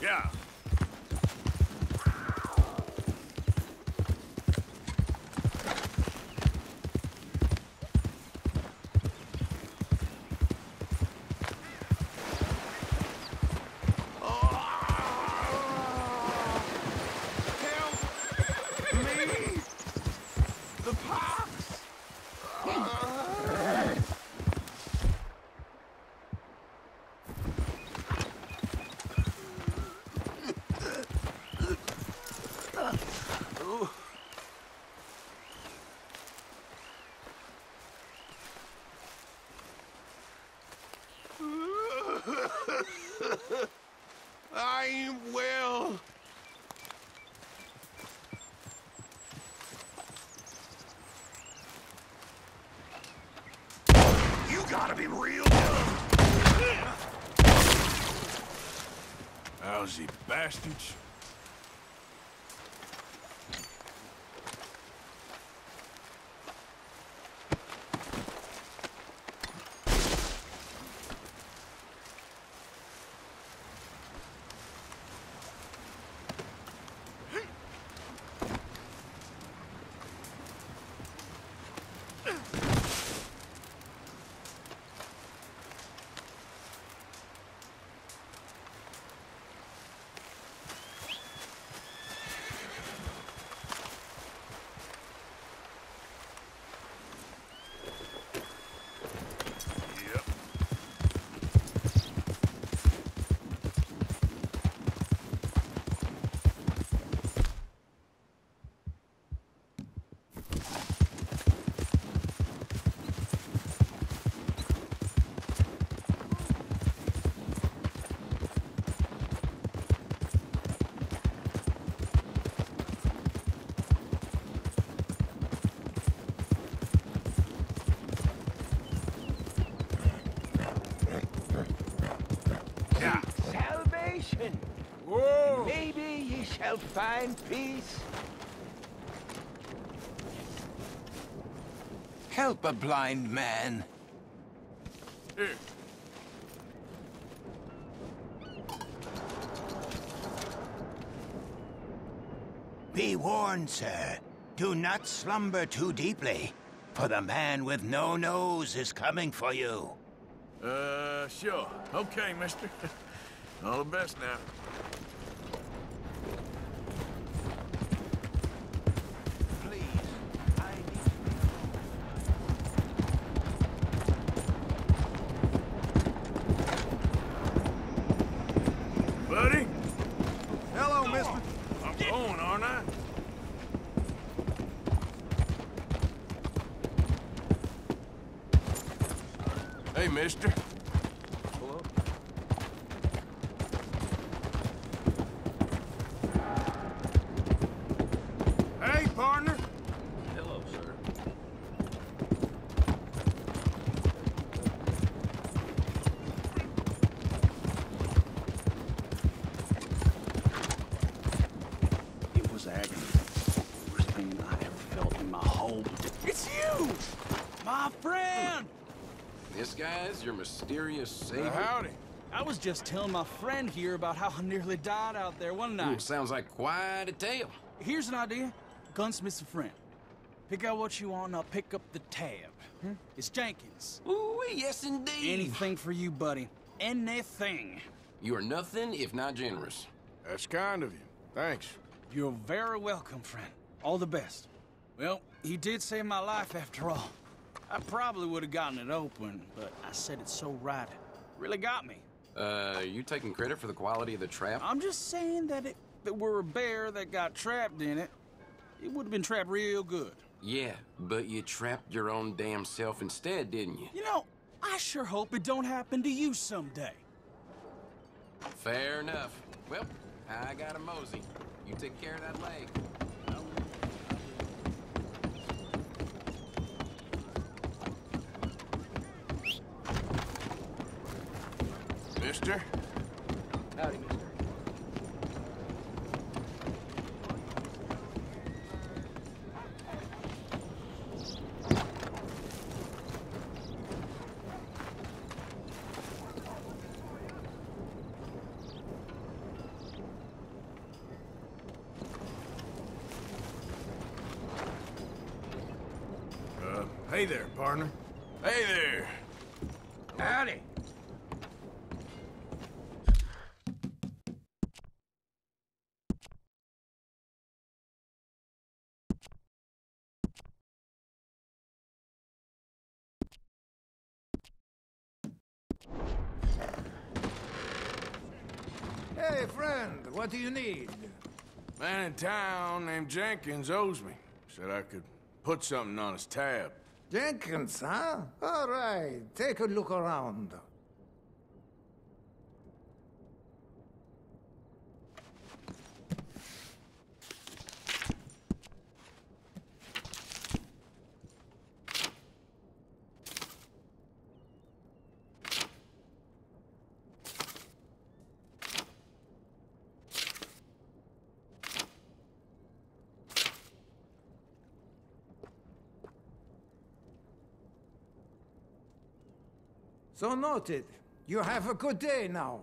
Yeah. I ain't well. You gotta be real young. Lousy bastards. Salvation. Whoa! Maybe ye shall find peace. Help a blind man. Here. Be warned, sir. Do not slumber too deeply, for the man with no nose is coming for you. Sure. Okay, mister. All the best now. Please, I need... Buddy? Hello, mister. I'm going, aren't I? Hey, mister. Hello? Hey, partner. Hello, sir. It was agony. The worst pain I ever felt in my whole... It's you! My friend! This guy's your mysterious savior? Howdy. I was just telling my friend here about how I nearly died out there one night. Sounds like quite a tale. Here's an idea. Gunsmith's a friend. Pick out what you want and I'll pick up the tab. It's Jenkins. Ooh, yes indeed. Anything for you, buddy. Anything. You are nothing if not generous. That's kind of you. Thanks. You're very welcome, friend. All the best. Well, he did save my life after all. I probably would have gotten it open, but I said it so right. Really got me. You taking credit for the quality of the trap? I'm just saying that if it were a bear that got trapped in it, it would have been trapped real good. Yeah, but you trapped your own damn self instead, didn't you? You know, I sure hope it don't happen to you someday. Fair enough. Well, I got a mosey. You take care of that leg. Mister? Howdy, mister. Hey there, partner. Hey there. Howdy. Hey, friend, what do you need? Man in town named Jenkins owes me. Said I could put something on his tab. Jenkins, huh? All right, take a look around. So noted. You have a good day now.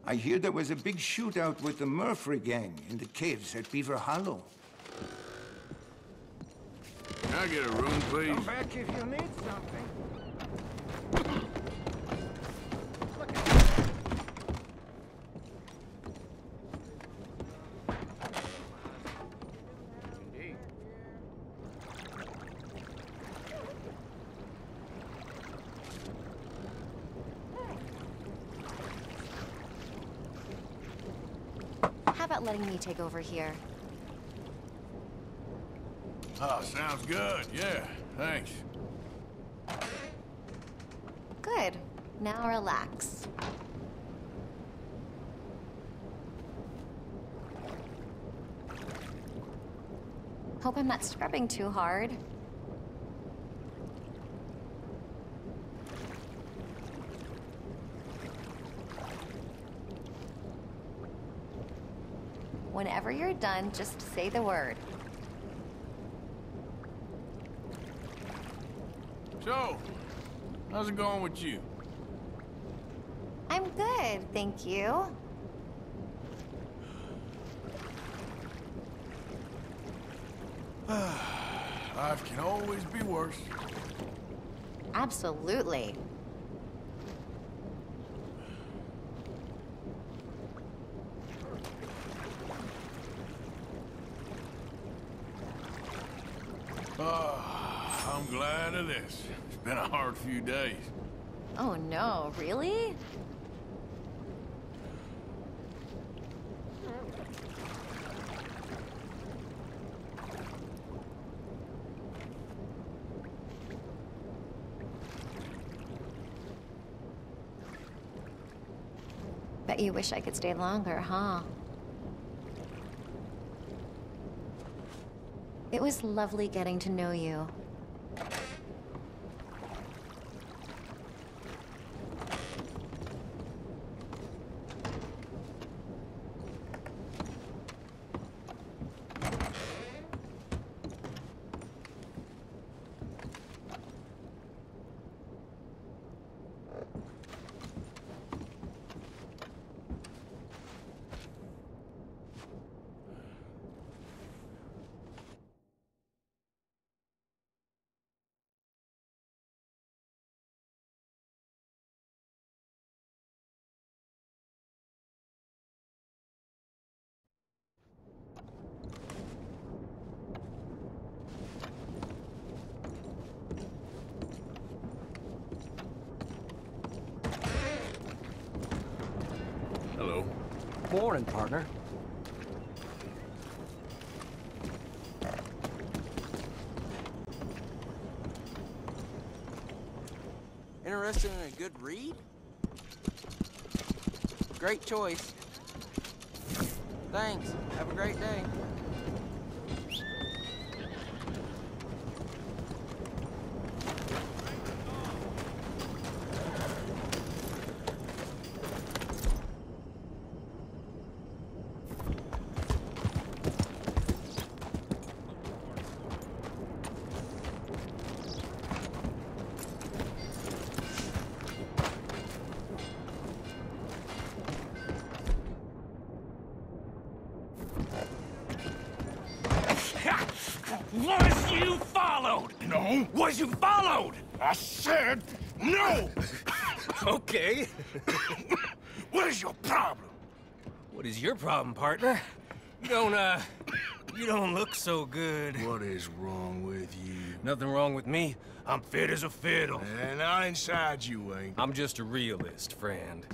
I hear there was a big shootout with the Murphy gang in the caves at Beaver Hollow. Can I get a room, please? Come back if you need something. letting me take over here. Oh, sounds good. Yeah, thanks. Good. Now relax. Hope I'm not scrubbing too hard. Whenever you're done, just say the word. So, how's it going with you? I'm good, thank you. Life can always be worse. Absolutely. I'm glad of this. It's been a hard few days. Oh no, really? Bet you wish I could stay longer, huh? It was lovely getting to know you. Hello. Morning, partner. Interested in a good read? Great choice. Thanks. Have a great day. Was you followed? No. Was you followed? I said no! Okay. What is your problem? What is your problem, partner? You don't look so good. What is wrong with you? Nothing wrong with me. I'm fit as a fiddle. And not inside you ain't. I'm just a realist, friend.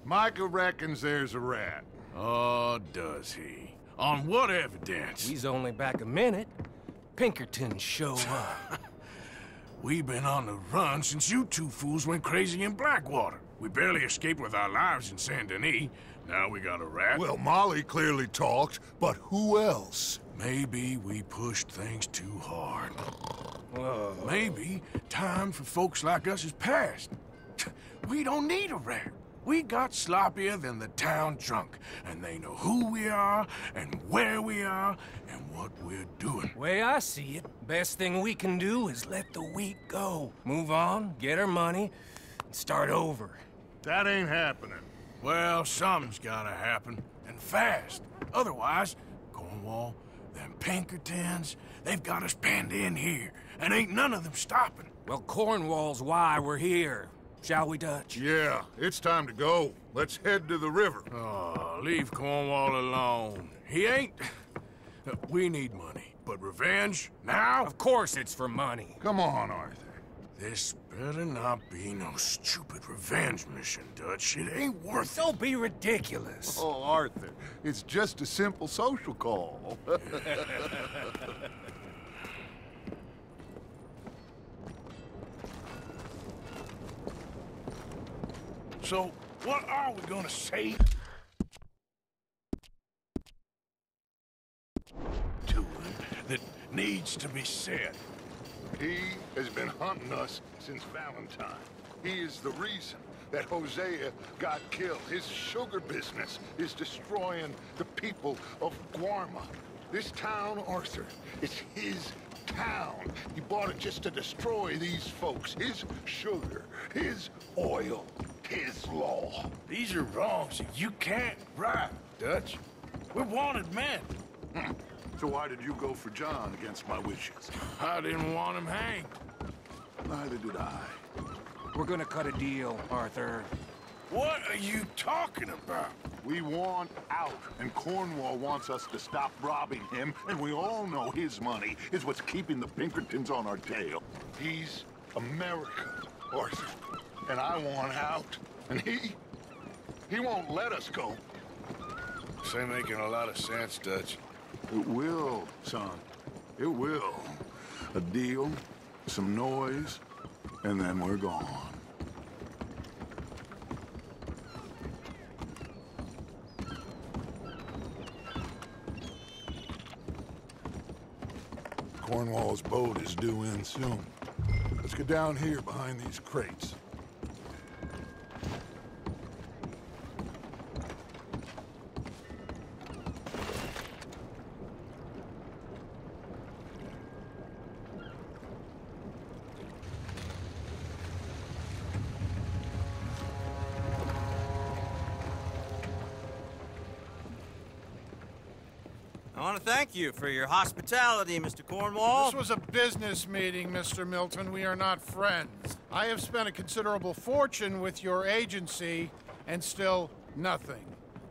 Micah reckons there's a rat. Oh, does he? On what evidence? We's only back a minute. Pinkerton show up. We've been on the run since you two fools went crazy in Blackwater. We barely escaped with our lives in Saint Denis. Now we got a rat. Well, Molly clearly talked, but who else? Maybe we pushed things too hard. Whoa. Maybe time for folks like us is past. We don't need a rat. We got sloppier than the town drunk, and they know who we are, and where we are, and what we're doing. Way I see it, best thing we can do is let the week go. Move on, get our money, and start over. That ain't happening. Well, something's gotta happen, and fast. Otherwise, Cornwall, them Pinkertons, they've got us penned in here, and ain't none of them stopping. Well, Cornwall's why we're here. Shall we, Dutch? Yeah, it's time to go. Let's head to the river. Oh, leave Cornwall alone. He ain't... We need money, but revenge, now? Of course it's for money. Come on, Arthur. This better not be no stupid revenge mission, Dutch. It ain't worth it. Don't be ridiculous. Oh, Arthur, it's just a simple social call. So, what are we gonna say to him that needs to be said? He has been hunting us since Valentine. He is the reason that Hosea got killed. His sugar business is destroying the people of Guarma. This town, Arthur, is his town. He bought it just to destroy these folks. His sugar, his oil, his law. These are wrongs that you can't right, Dutch. We're wanted men. So why did you go for John against my wishes? I didn't want him hanged. Neither did I. We're gonna cut a deal, Arthur. What are you talking about? We want out, and Cornwall wants us to stop robbing him, and we all know his money is what's keeping the Pinkertons on our tail. He's America, Arthur, and I want out, and he won't let us go. This ain't making a lot of sense, Dutch. It will, son. It will. A deal, some noise, and then we're gone. Cornwall's boat is due in soon. Let's get down here behind these crates. I want to thank you for your hospitality, Mr. Cornwall. This was a business meeting, Mr. Milton. We are not friends. I have spent a considerable fortune with your agency, and still nothing.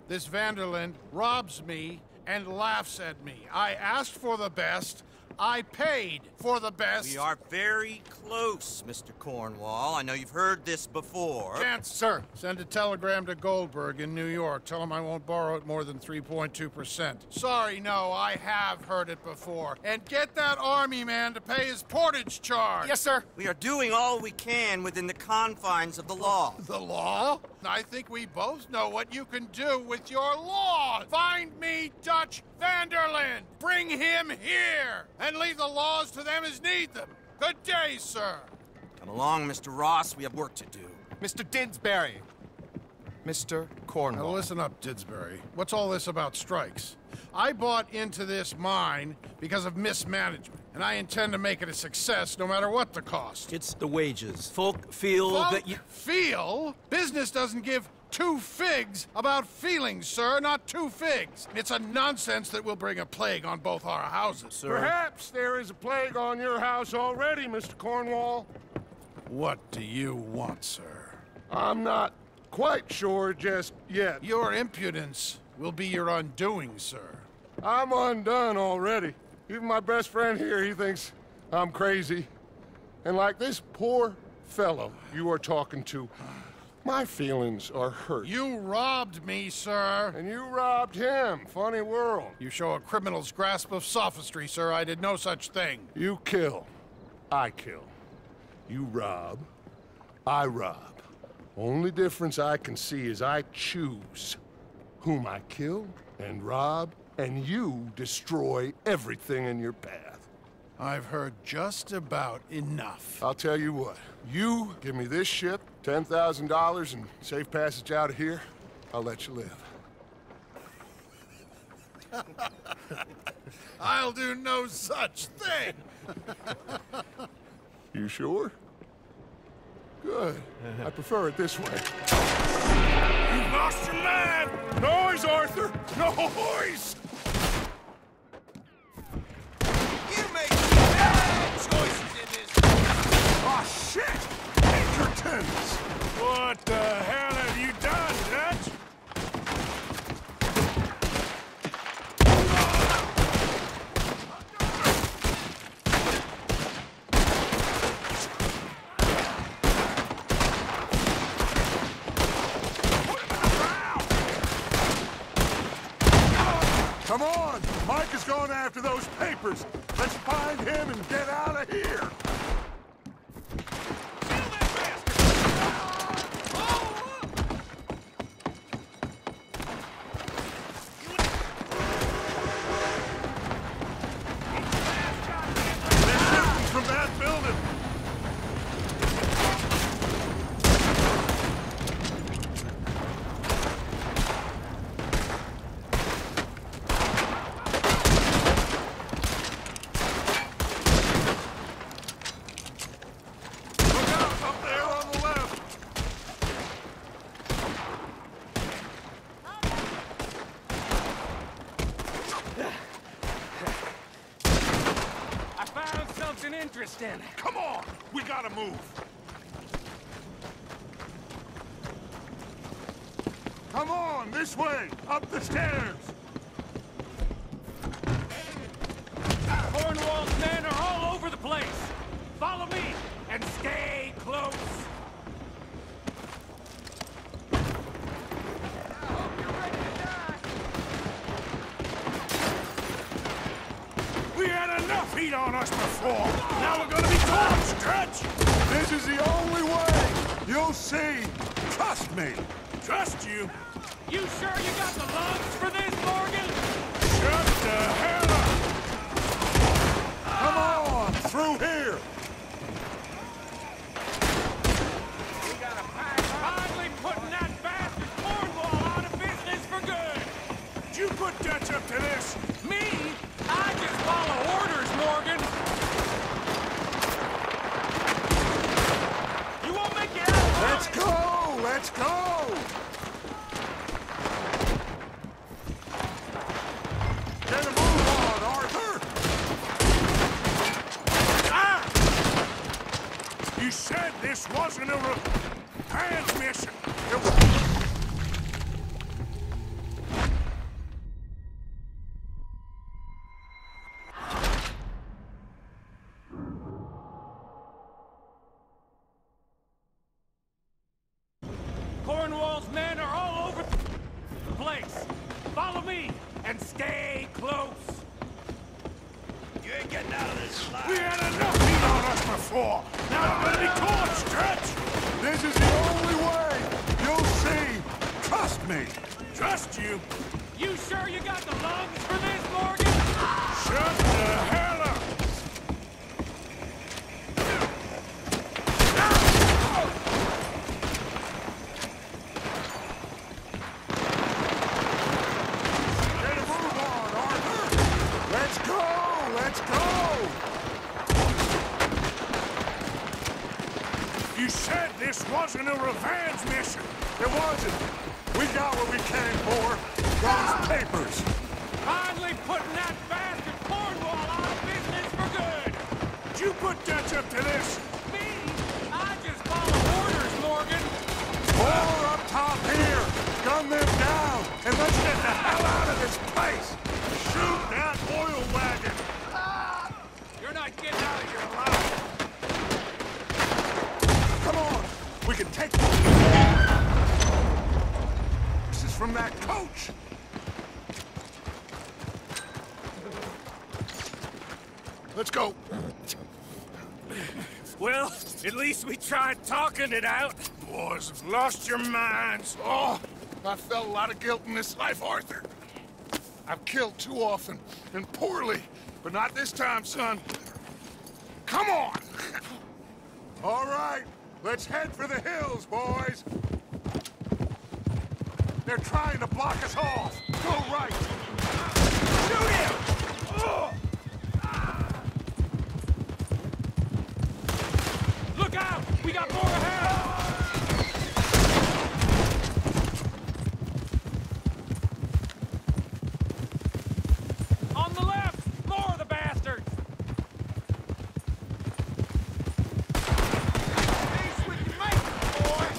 This Vanderland robs me and laughs at me. I asked for the best. I paid for the best. We are very close, Mr. Cornwall. I know you've heard this before. Chance, sir. Send a telegram to Goldberg in New York. Tell him I won't borrow it more than 3.2%. Sorry, no, I have heard it before. And get that army man to pay his portage charge. Yes, sir. We are doing all we can within the confines of the law. The law? I think we both know what you can do with your law. Find me Dutch Vanderland. Bring him here. And leave the laws to them as need them. Good day, sir. Come along, Mr. Ross. We have work to do. Mr. Didsbury. Mr. Cornwall. Now listen up, Didsbury. What's all this about strikes? I bought into this mine because of mismanagement, and I intend to make it a success no matter what the cost. It's the wages. Folk feel that you... Feel? Business doesn't give two figs about feelings, sir, not two figs. It's a nonsense that will bring a plague on both our houses, sir. Perhaps there is a plague on your house already, Mr. Cornwall. What do you want, sir? I'm not quite sure just yet. Your impudence will be your undoing, sir. I'm undone already. Even my best friend here, he thinks I'm crazy. And like this poor fellow you are talking to, my feelings are hurt. You robbed me, sir. And you robbed him. Funny world. You show a criminal's grasp of sophistry, sir. I did no such thing. You kill. I kill. You rob. I rob. Only difference I can see is I choose whom I kill and rob, and you destroy everything in your path. I've heard just about enough. I'll tell you what. You give me this ship, $10,000, and safe passage out of here, I'll let you live. I'll do no such thing. You sure? Good. I prefer it this way. You've lost your man! Noise, Arthur! Noise! You made bad choices in this. Oh, shit! Pinkertons! What the hell have you done, Dutch? papers. Let's find him and get out of here. From that building. Interesting. Come on! We gotta move! Come on, this way! Up the stairs! Cornwall's men are all over the place! Follow me, and stay close! We had enough heat on us before. Now we're gonna be caught, Stretch. This is the only way. You'll see. Trust me. Trust you? You sure you got the lungs for this, Morgan? Shut the hell up! Come on, through here. We got a pack finally putting that bastard Cornwall out of business for good. Did you put Dutch up to this? Me? I just follow orders, Morgan! You won't make it out! Let's go! Let's go! Get a move on, Arthur! Ah! You said this wasn't a revenge mission. It was... Cornwall's men are all over the place. Follow me and stay close. You ain't getting out of this slide. We had enough heat on us before. Now we're gonna be caught, Stretch. This is the only way. You'll see. Trust me. Trust you? You sure you got the lungs for this, Morgan? Shut the hell up! Get a move on, Arthur! Let's go! Let's go! You said this wasn't a revenge mission. It wasn't. We got what we came for. Those papers. Finally putting that bastard Cornwall out of business for good. Did you put Dutch up to this? Me? I just follow orders, Morgan. More up top here. Gun them down, and let's get the hell out of this place. Shoot that oil wagon. You're not getting out of here alive. Come on. We can take this is from that coach. Let's go. Well, at least we tried talking it out. Boys have lost your minds. Oh, I felt a lot of guilt in this life, Arthur. I've killed too often, and poorly, but not this time, son. Come on! All right, let's head for the hills, boys. They're trying to block us off. Go right. Shoot him! Look out! We got more ahead! On the left! More of the bastards! Face with your mate, boys!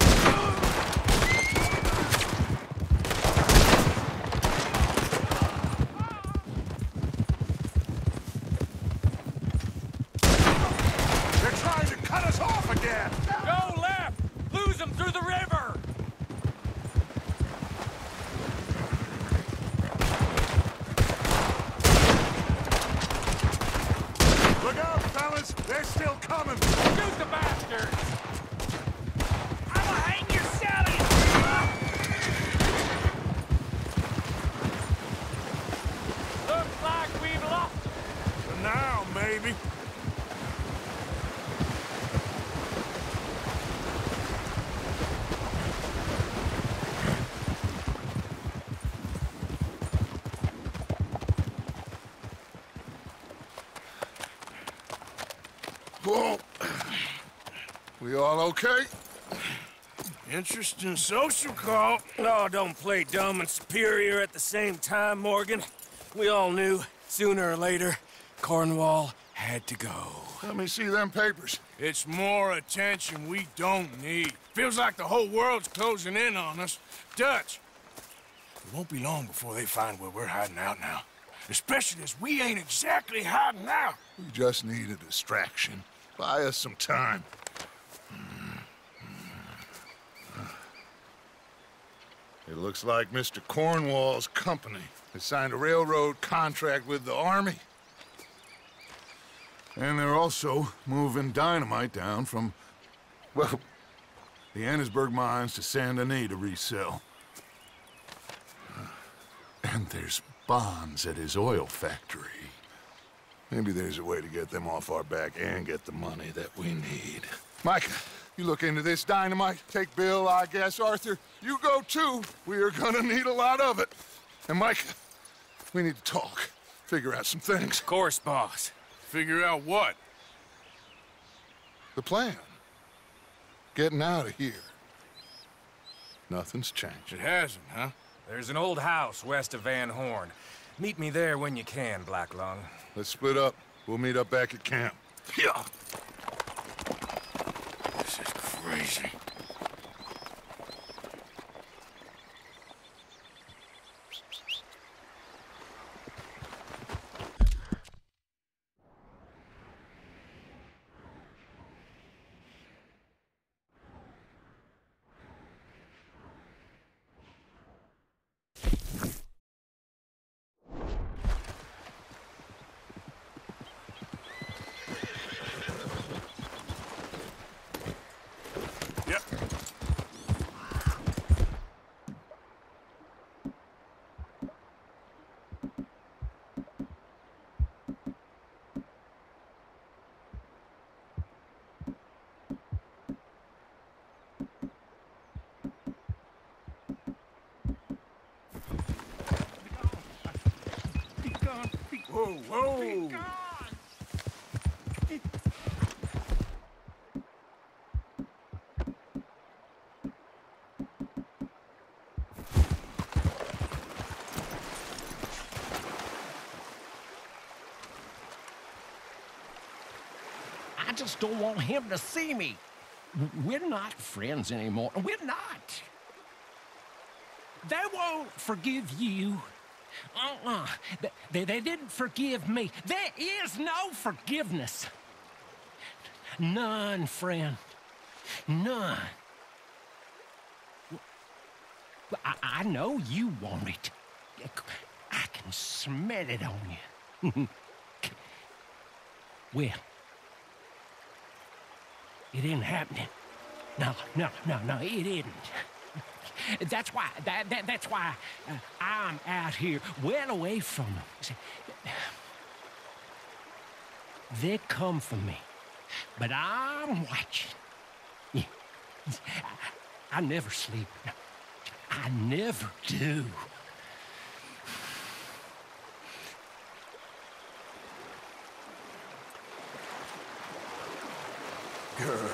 all okay? Interesting social call. Oh, don't play dumb and superior at the same time, Morgan. We all knew, sooner or later, Cornwall had to go. Let me see them papers. It's more attention we don't need. Feels like the whole world's closing in on us. Dutch, it won't be long before they find where we're hiding out now. Especially as we ain't exactly hiding out. We just need a distraction. Buy us some time. It looks like Mr. Cornwall's company has signed a railroad contract with the Army. And they're also moving dynamite down from, well, the Annesburg mines to Saint Denis to resell. And there's bonds at his oil factory. Maybe there's a way to get them off our back and get the money that we need. Micah, you look into this dynamite. Take Bill, I guess. Arthur, you go too. We are gonna need a lot of it. And Micah, we need to talk. Figure out some things. Of course, boss. Figure out what? The plan. Getting out of here. Nothing's changed. It hasn't, huh? There's an old house west of Van Horn. Meet me there when you can, Black Lung. Let's split up. We'll meet up back at camp. Yeah. This is crazy. Whoa, whoa! I just don't want him to see me. We're not friends anymore. We're not. They won't forgive you. They didn't forgive me. There is no forgiveness. None, friend. None. I know you want it. I can smell it on you. Well, it ain't happening. No, it isn't. That's why, that's why I'm out here, well away from them. See, they come for me, but I'm watching. Yeah. I never sleep. I never do. Girl.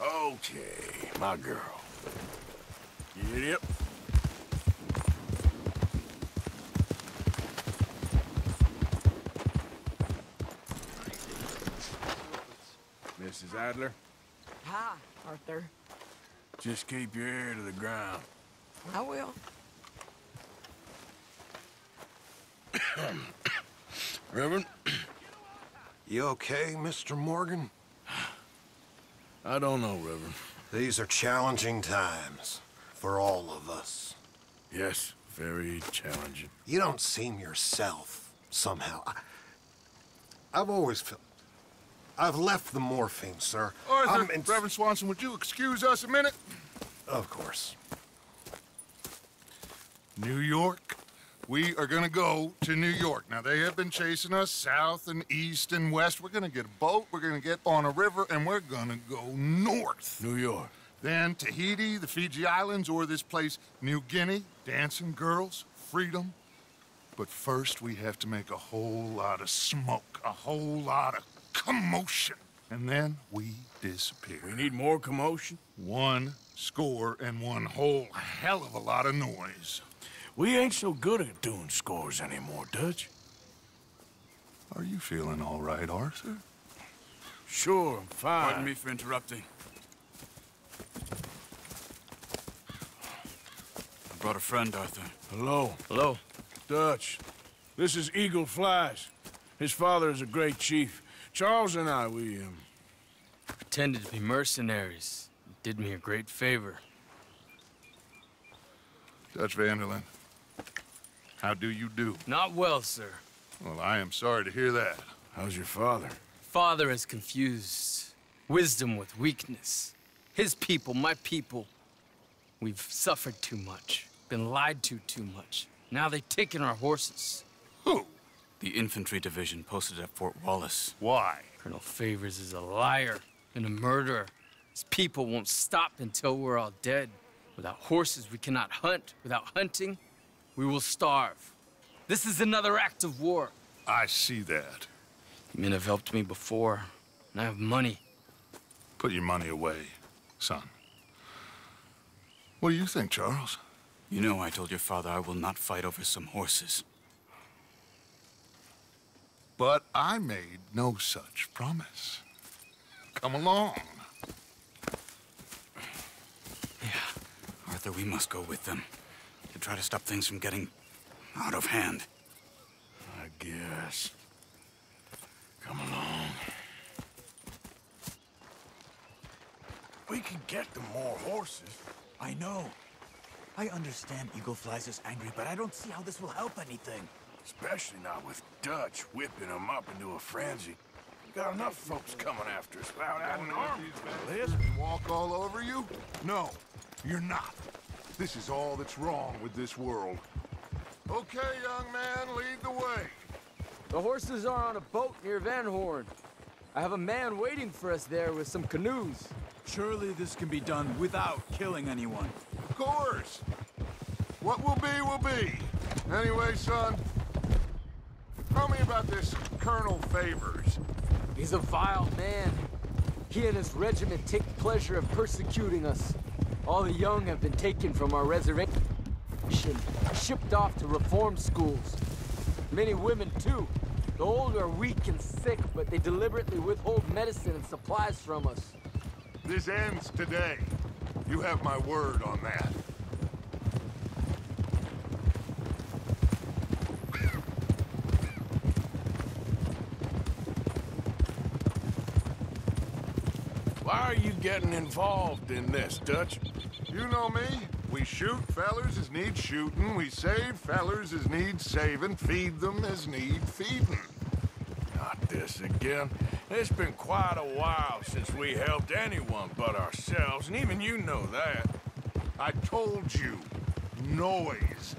Okay, my girl. Get up. Mrs. Adler? Hi, Arthur. Just keep your ear to the ground. I will. Reverend? You okay, Mr. Morgan? I don't know, Reverend. These are challenging times for all of us. Yes, very challenging. You don't seem yourself, somehow. I've always felt... I've left the morphine, sir. Arthur, Reverend Swanson, would you excuse us a minute? Of course. New York. We are gonna go to New York. Now, they have been chasing us south and east and west. We're gonna get a boat, we're gonna get on a river, and we're gonna go north. New York. Then Tahiti, the Fiji Islands, or this place, New Guinea, dancing girls, freedom. But first, we have to make a whole lot of smoke, a whole lot of commotion. And then we disappear. We need more commotion? 1 score and 1 whole hell of a lot of noise. We ain't so good at doing scores anymore, Dutch. Are you feeling all right, Arthur? Sure, I'm fine. Pardon me for interrupting. I brought a friend, Arthur. Hello. Hello. Dutch. This is Eagle Flies. His father is a great chief. Charles and I, we, Pretended to be mercenaries. You did me a great favor. Dutch van der Linde, how do you do? Not well, sir. Well, I am sorry to hear that. How's your father? Father has confused wisdom with weakness. His people, my people, we've suffered too much, been lied to too much. Now they've taken our horses. Who? The infantry division posted at Fort Wallace. Why? Colonel Favors is a liar and a murderer. His people won't stop until we're all dead. Without horses, we cannot hunt. Without hunting, we will starve. This is another act of war. I see that. You men have helped me before, and I have money. Put your money away, son. What do you think, Charles? You know I told your father I will not fight over some horses. But I made no such promise. Come along. Arthur, we must go with them to try to stop things from getting out of hand. I guess. Come along. We can get them more horses. I know. I understand Eagle Flies is angry, but I don't see how this will help anything. Especially not with Dutch whipping them up into a frenzy. We got enough folks coming after us without adding an army to the list. Walk all over you? No, you're not. This is all that's wrong with this world. Okay, young man, lead the way. The horses are on a boat near Van Horn. I have a man waiting for us there with some canoes. Surely this can be done without killing anyone. Of course. What will be, will be. Anyway, son, tell me about this Colonel Favors. He's a vile man. He and his regiment take pleasure of persecuting us. All the young have been taken from our reservation, shipped off to reform schools. Many women, too. The old are weak and sick, but they deliberately withhold medicine and supplies from us. This ends today. You have my word on that. Why are you getting involved in this, Dutch? You know me. We shoot fellers as need shooting. We save fellers as need saving. Feed them as need feeding. Not this again. It's been quite a while since we helped anyone but ourselves, and even you know that. I told you. Noise.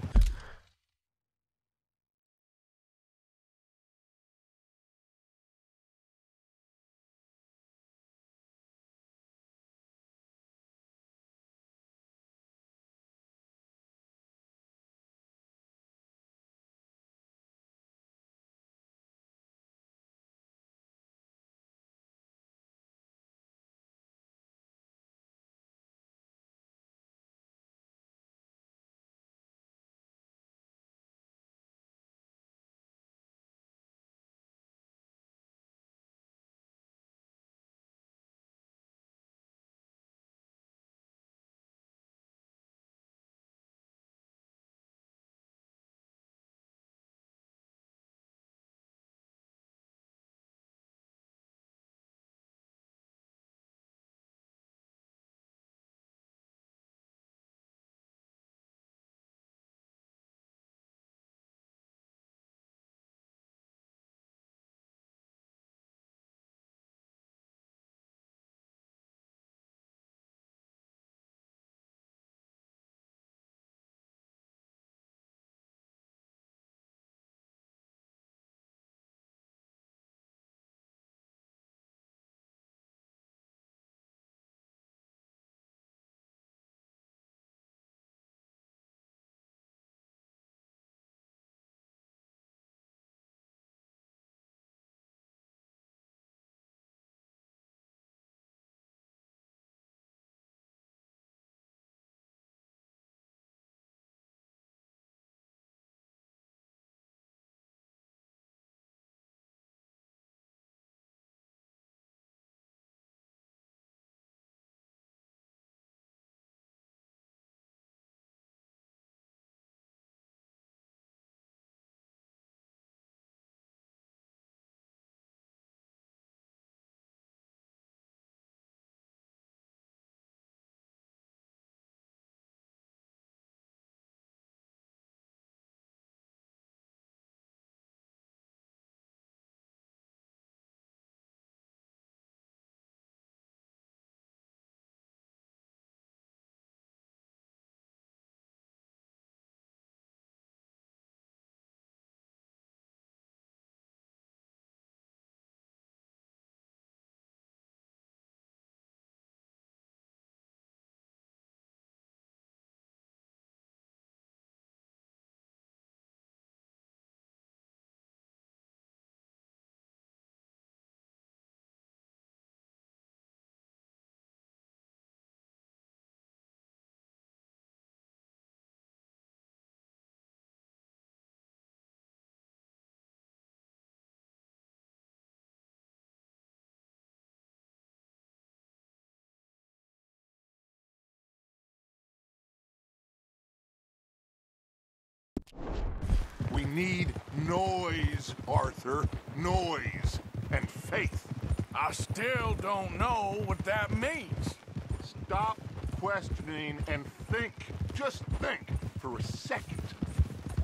We need noise, Arthur. Noise and faith. I still don't know what that means. Stop questioning and think. Just think for a second.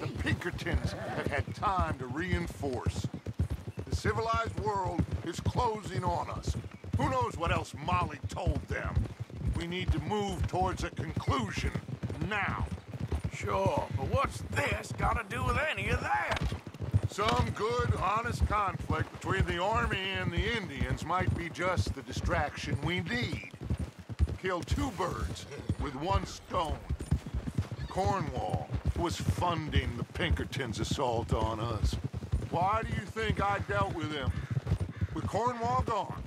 The Pinkertons have had time to reinforce. The civilized world is closing on us. Who knows what else Molly told them? We need to move towards a conclusion now. Sure, but what's this got to do with any of that? Some good, honest conflict between the army and the Indians might be just the distraction we need. Kill two birds with one stone. Cornwall was funding the Pinkertons' assault on us. Why do you think I dealt with him? With Cornwall gone,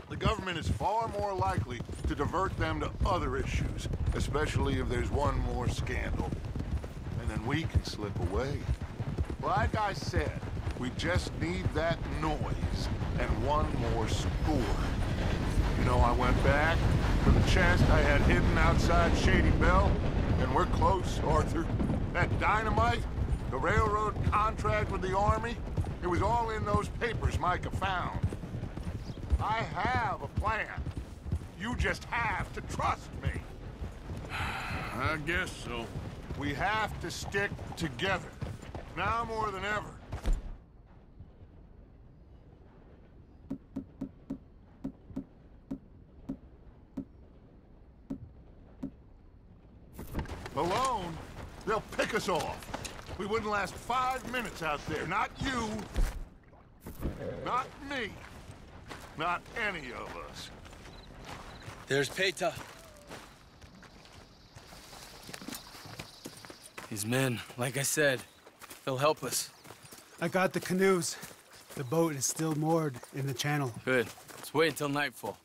the government is far more likely to divert them to other issues, especially if there's one more scandal. And then we can slip away. Like I said, we just need that noise and one more score. You know, I went back for the chest I had hidden outside Shady Belle, and we're close, Arthur. That dynamite, the railroad contract with the army, it was all in those papers Micah found. I have a plan. You just have to trust me. I guess so. We have to stick together. Now more than ever. Alone, they'll pick us off. We wouldn't last 5 minutes out there. Not you. Not me. Not any of us. There's Peta. His men, like I said, they'll help us. I got the canoes. The boat is still moored in the channel. Good. Let's wait until nightfall.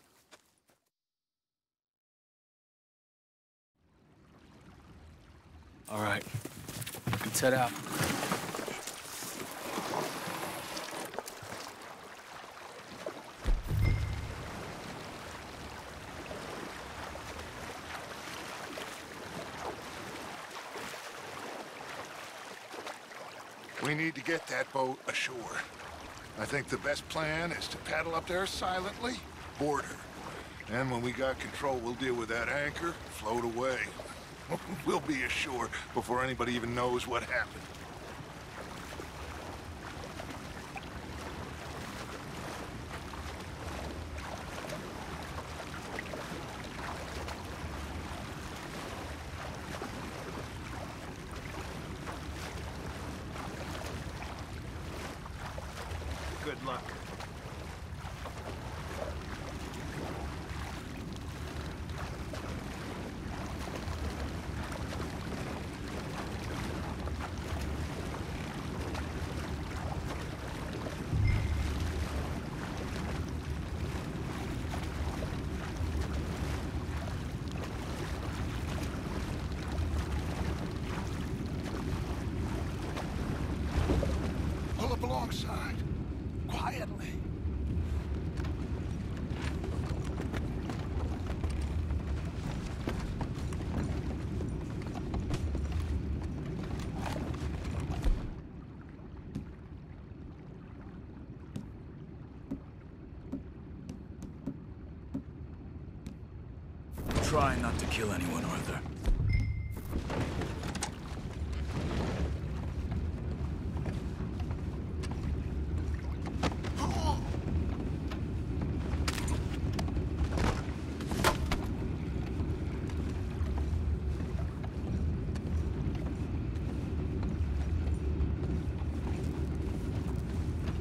All right. Let's head out. We need to get that boat ashore. I think the best plan is to paddle up there silently, board her. And when we got control, we'll deal with that anchor, float away. We'll be ashore before anybody even knows what happened. Good luck. Pull up alongside. Quietly. Try not to kill anyone, Arthur.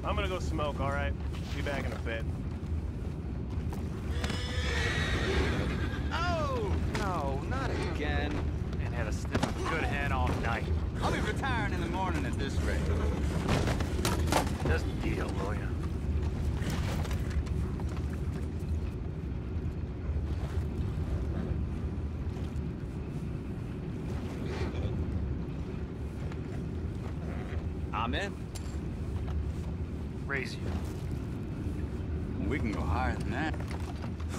I'm gonna go smoke, all right? Be back in a bit. Oh, no, not again. And had a stiff good hand all night. I'll be retiring in the morning at this rate. Just deal, will ya? I'm in. Raise you. We can go higher than that.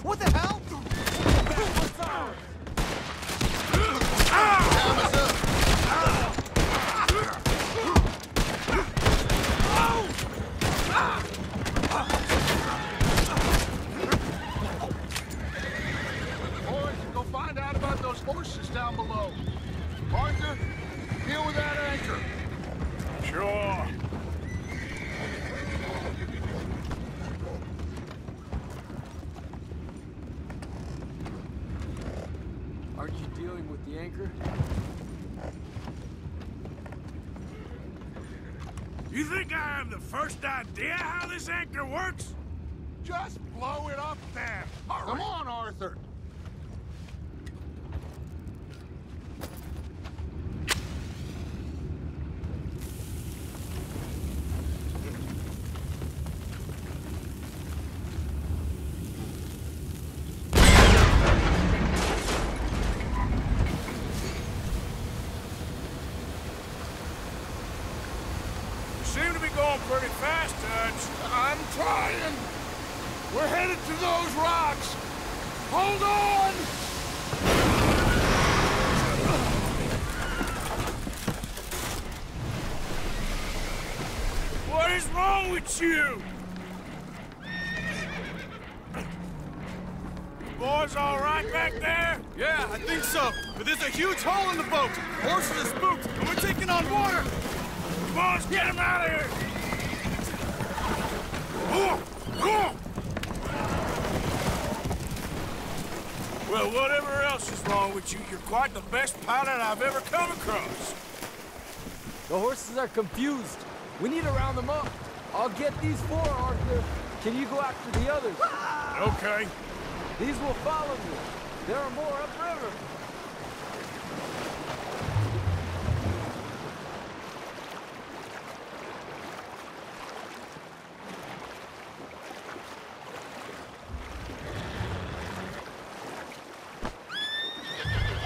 What the hell? What's ours? the anchor? You think I have the first idea how this anchor works? Just blow it up then. Come on, Arthur. Seem to be going pretty fast, Dutch. I'm trying. We're headed to those rocks. Hold on! What is wrong with you? Boys all right back there? Yeah, I think so. But there's a huge hole in the boat. Horses are spooked, and we're taking on water. Boys, get him out of here! Well, whatever else is wrong with you, you're quite the best pilot I've ever come across. The horses are confused. We need to round them up. I'll get these 4, Arthur. Can you go after the others? Okay. These will follow you. There are more upriver.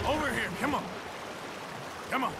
Over here, come on. Come on.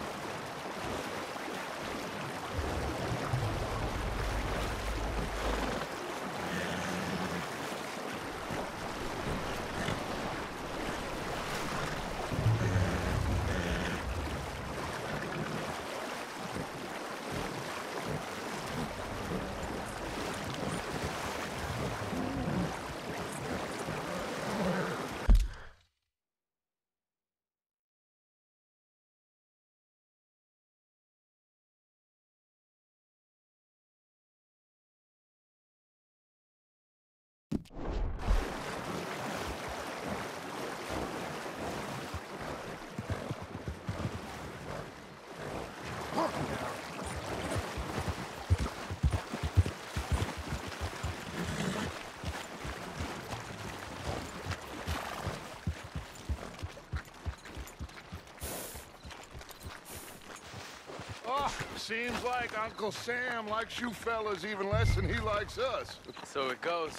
Seems like Uncle Sam likes you fellas even less than he likes us. So it goes.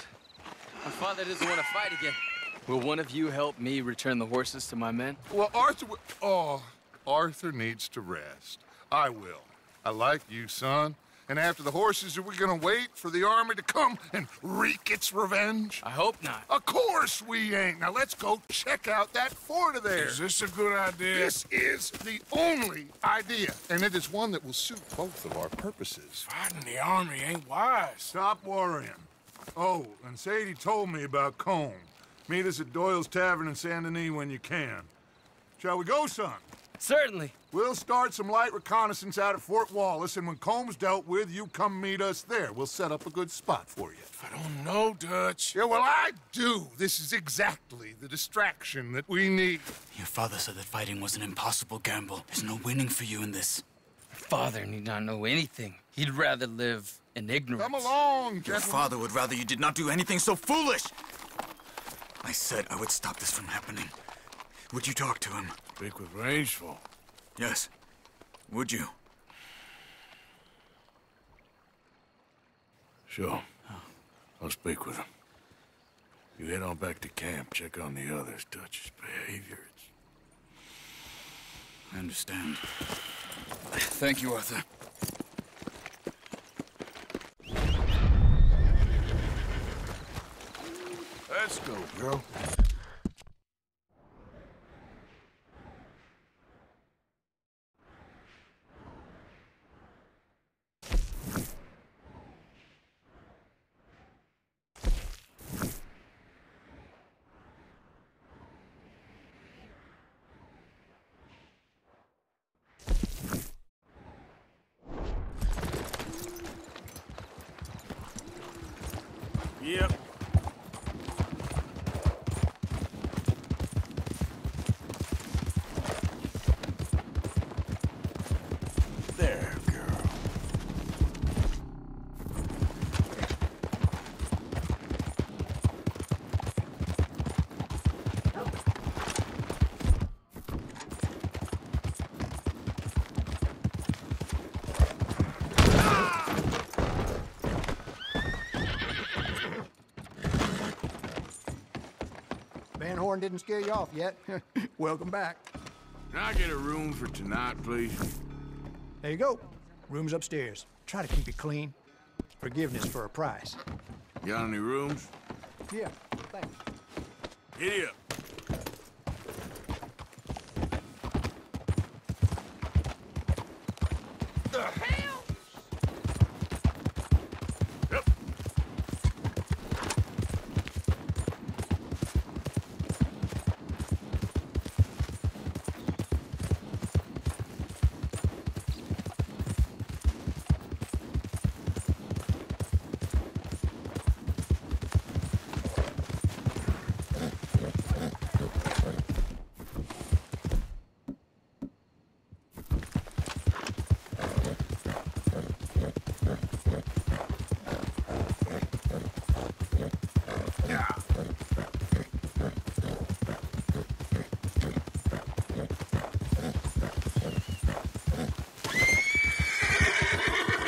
My father doesn't want to fight again. Will one of you help me return the horses to my men? Well, Arthur needs to rest. I will. I like you, son. And after the horses, are we gonna wait for the army to come and wreak its revenge? I hope not. Of course we ain't. Now let's go check out that fort of theirs. Is this a good idea? This is the only idea, and it is one that will suit both of our purposes. Fighting the army ain't wise. Stop worrying. Oh, and Sadie told me about Combe. Meet us at Doyle's Tavern in Saint Denis when you can. Shall we go, son? Certainly. We'll start some light reconnaissance out at Fort Wallace, and when Combs dealt with, you come meet us there. We'll set up a good spot for you. I don't know, Dutch. Yeah, well, I do. This is exactly the distraction that we need. Your father said that fighting was an impossible gamble. There's no winning for you in this. My father need not know anything. He'd rather live in ignorance. Come along, gentlemen. Your father would rather you did not do anything so foolish. I said I would stop this from happening. Would you talk to him? Speak with Rangeful. Yes. Would you? Sure. I'll speak with him. You head on back to camp, check on the others, Dutch's behavior. I understand. Thank you, Arthur. Let's go, girl. Yep. Horn didn't scare you off yet. Welcome back. Can I get a room for tonight, please? There you go. Room's upstairs. Try to keep it clean. Forgiveness for a price. Got any rooms? Yeah, thanks. Giddy up.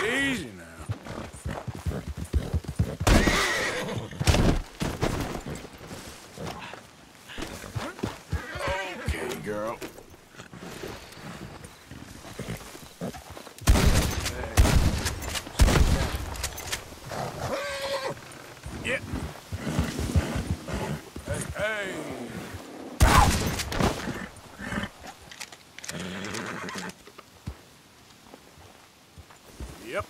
Easy now. Okay, girl. Yeah. Hey. Yep.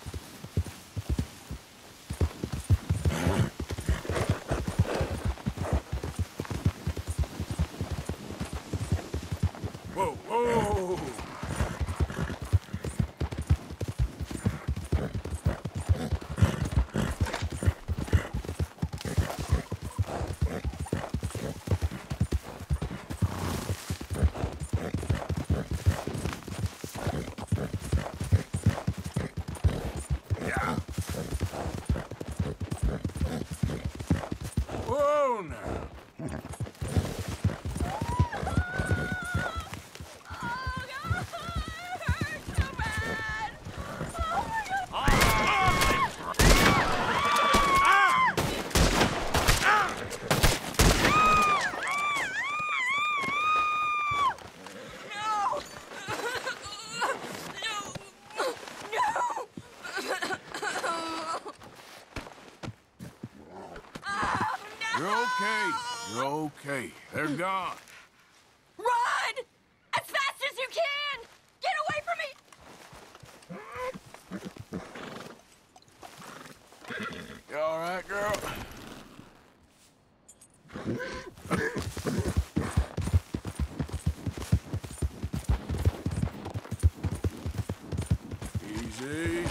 Whoa, whoa! Yeah. Whoa, now. You're okay. You're okay. They're gone. Run! As fast as you can! Get away from me! You all right, girl? Easy.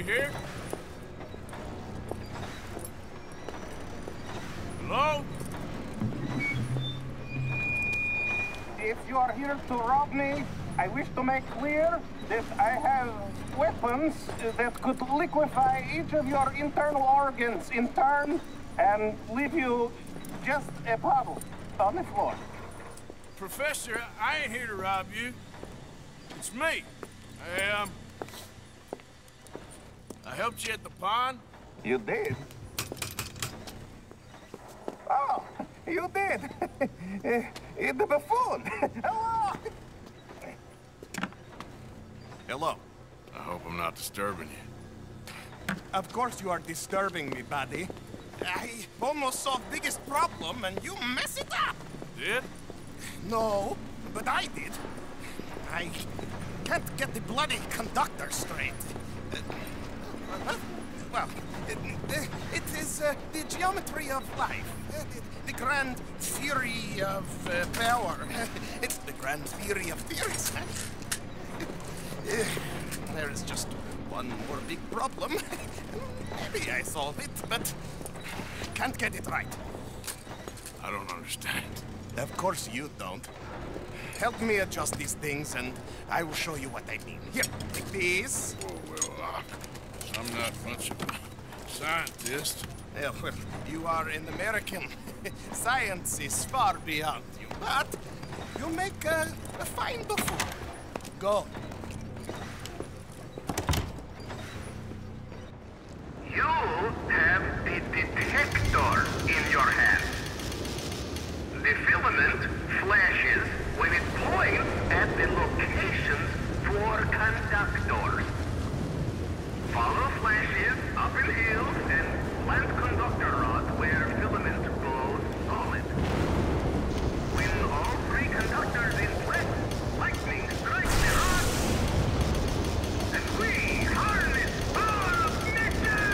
Anybody here? Hello? If you are here to rob me, I wish to make clear that I have weapons that could liquefy each of your internal organs in turn and leave you just a puddle on the floor. Professor, I ain't here to rob you. It's me. I helped you at the pond. You did? Oh, you did. The buffoon. Hello. Hello. I hope I'm not disturbing you. Of course you are disturbing me, buddy. I almost solved biggest problem and you mess it up. Did? No, but I did. I can't get the bloody conductor straight. Well, it is the geometry of life. The grand theory of power. It's the grand theory of theories. There is just one more big problem. Maybe I solve it, but can't get it right. I don't understand. Of course you don't. Help me adjust these things and I will show you what I mean. Here, take these. Oh, well, I'm not much of a scientist. Yeah, well, you are an American. Science is far beyond you, but you make a fine buffoon. Go. You have the detector in your hand. The filament flashes when it points at the locations for conductors. Follow flashes up in hills and plant conductor rods where filament goes solid. When all three conductors in place, lightning strikes the rod, and we harness power of nature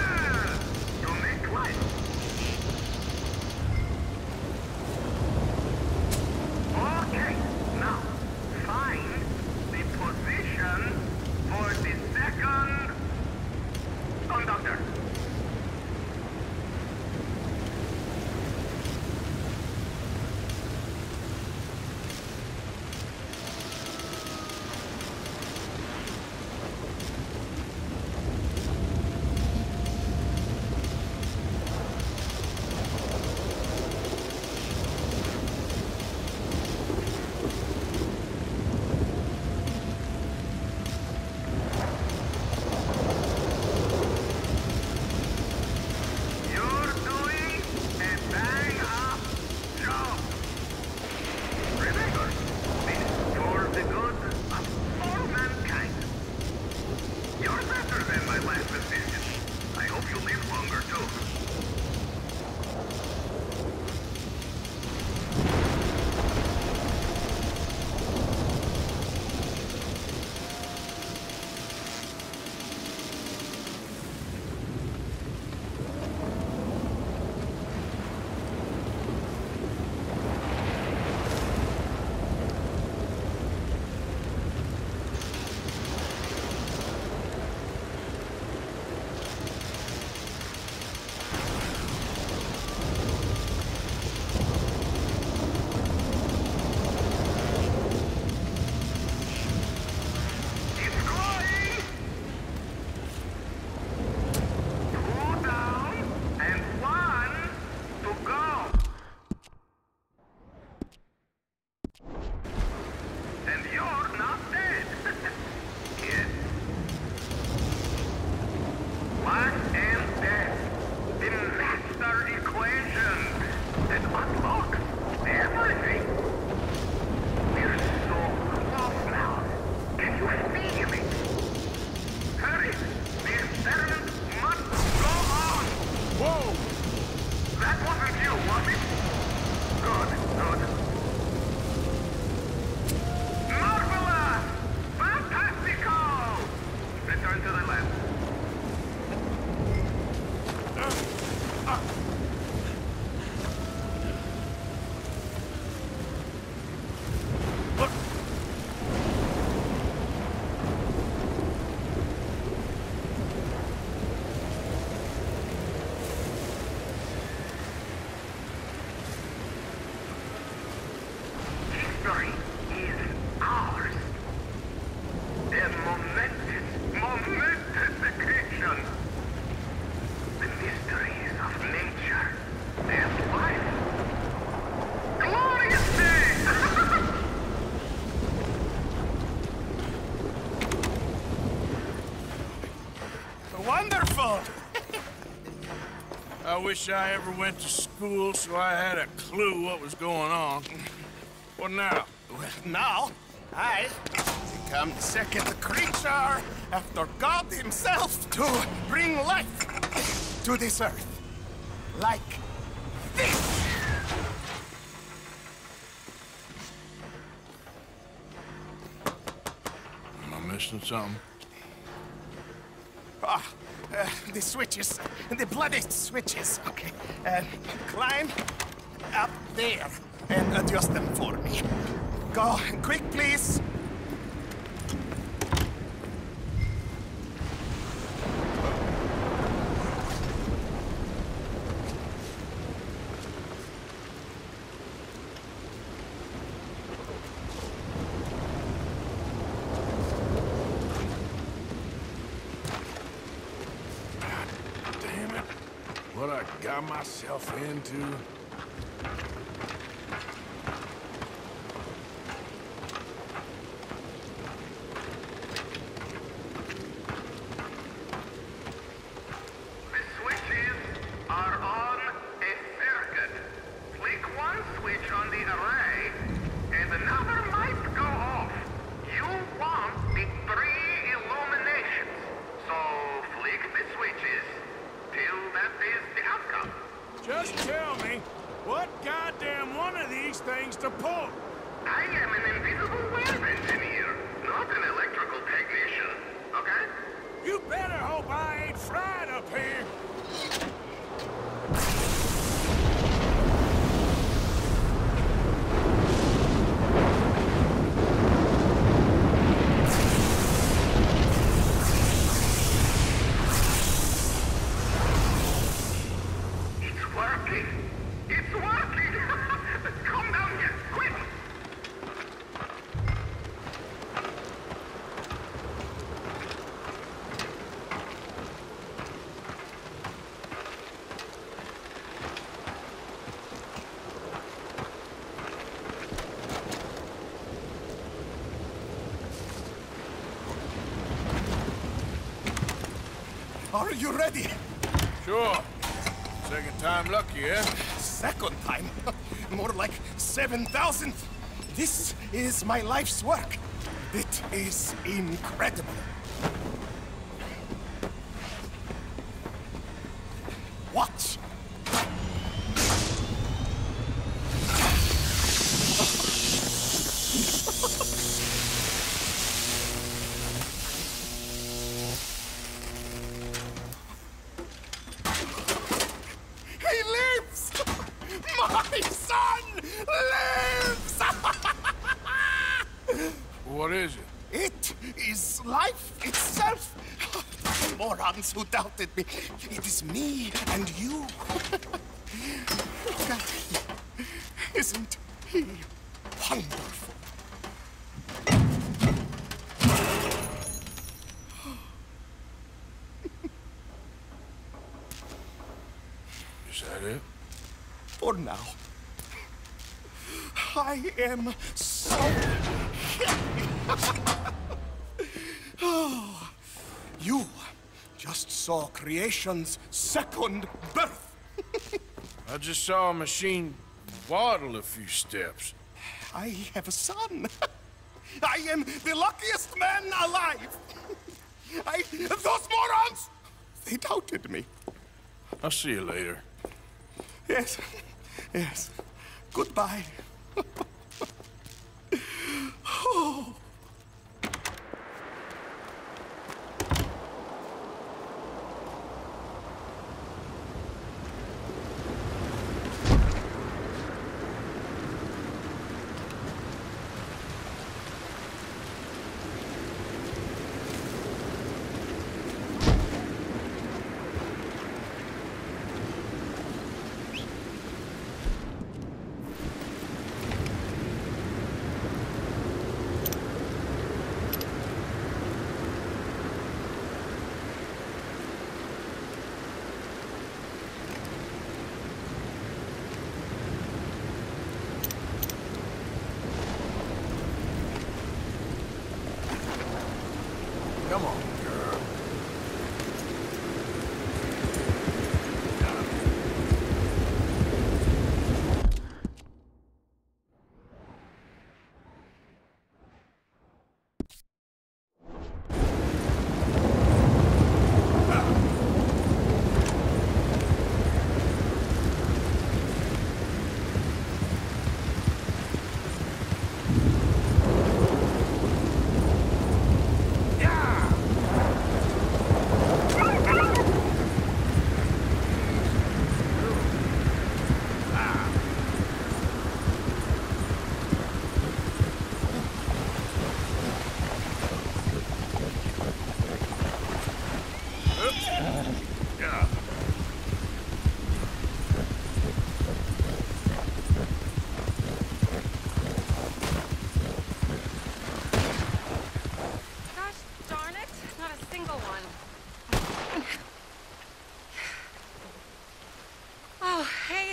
to make life. Okay, now find the position for the second conductor. wonderful! I wish I ever went to school so I had a clue what was going on. What now? Well, now, I become the second creature after God himself to bring life to this earth. Like this! Am I missing something? The switches. The bloody switches. Okay. Climb up there and adjust them for me. Go quick, please. What I got myself into? The switches are on a circuit. Flick one switch on the array, and another might go off. You want the 3 illuminations, so flick the switches till that is the outcome. Just tell me, what goddamn one of these things to pull? I am an invisible web engineer, not an electrical technician, okay? You better hope I ain't fried up here. It's working! Come down here, quick! Are you ready? Sure. Second time lucky, eh? Second time? More like 7,000th. This is my life's work. It is incredible. Watch. He lives! My son lives! What is it? It is life itself! Morons who doubted me. It is me and you. Look at him. Isn't he wonderful? Is that it? For now. I am so happy. Oh, you just saw creation's second birth. I just saw a machine waddle a few steps. I have a son. I am the luckiest man alive. Those morons, they doubted me. I'll see you later. Yes, yes. Goodbye. Oh.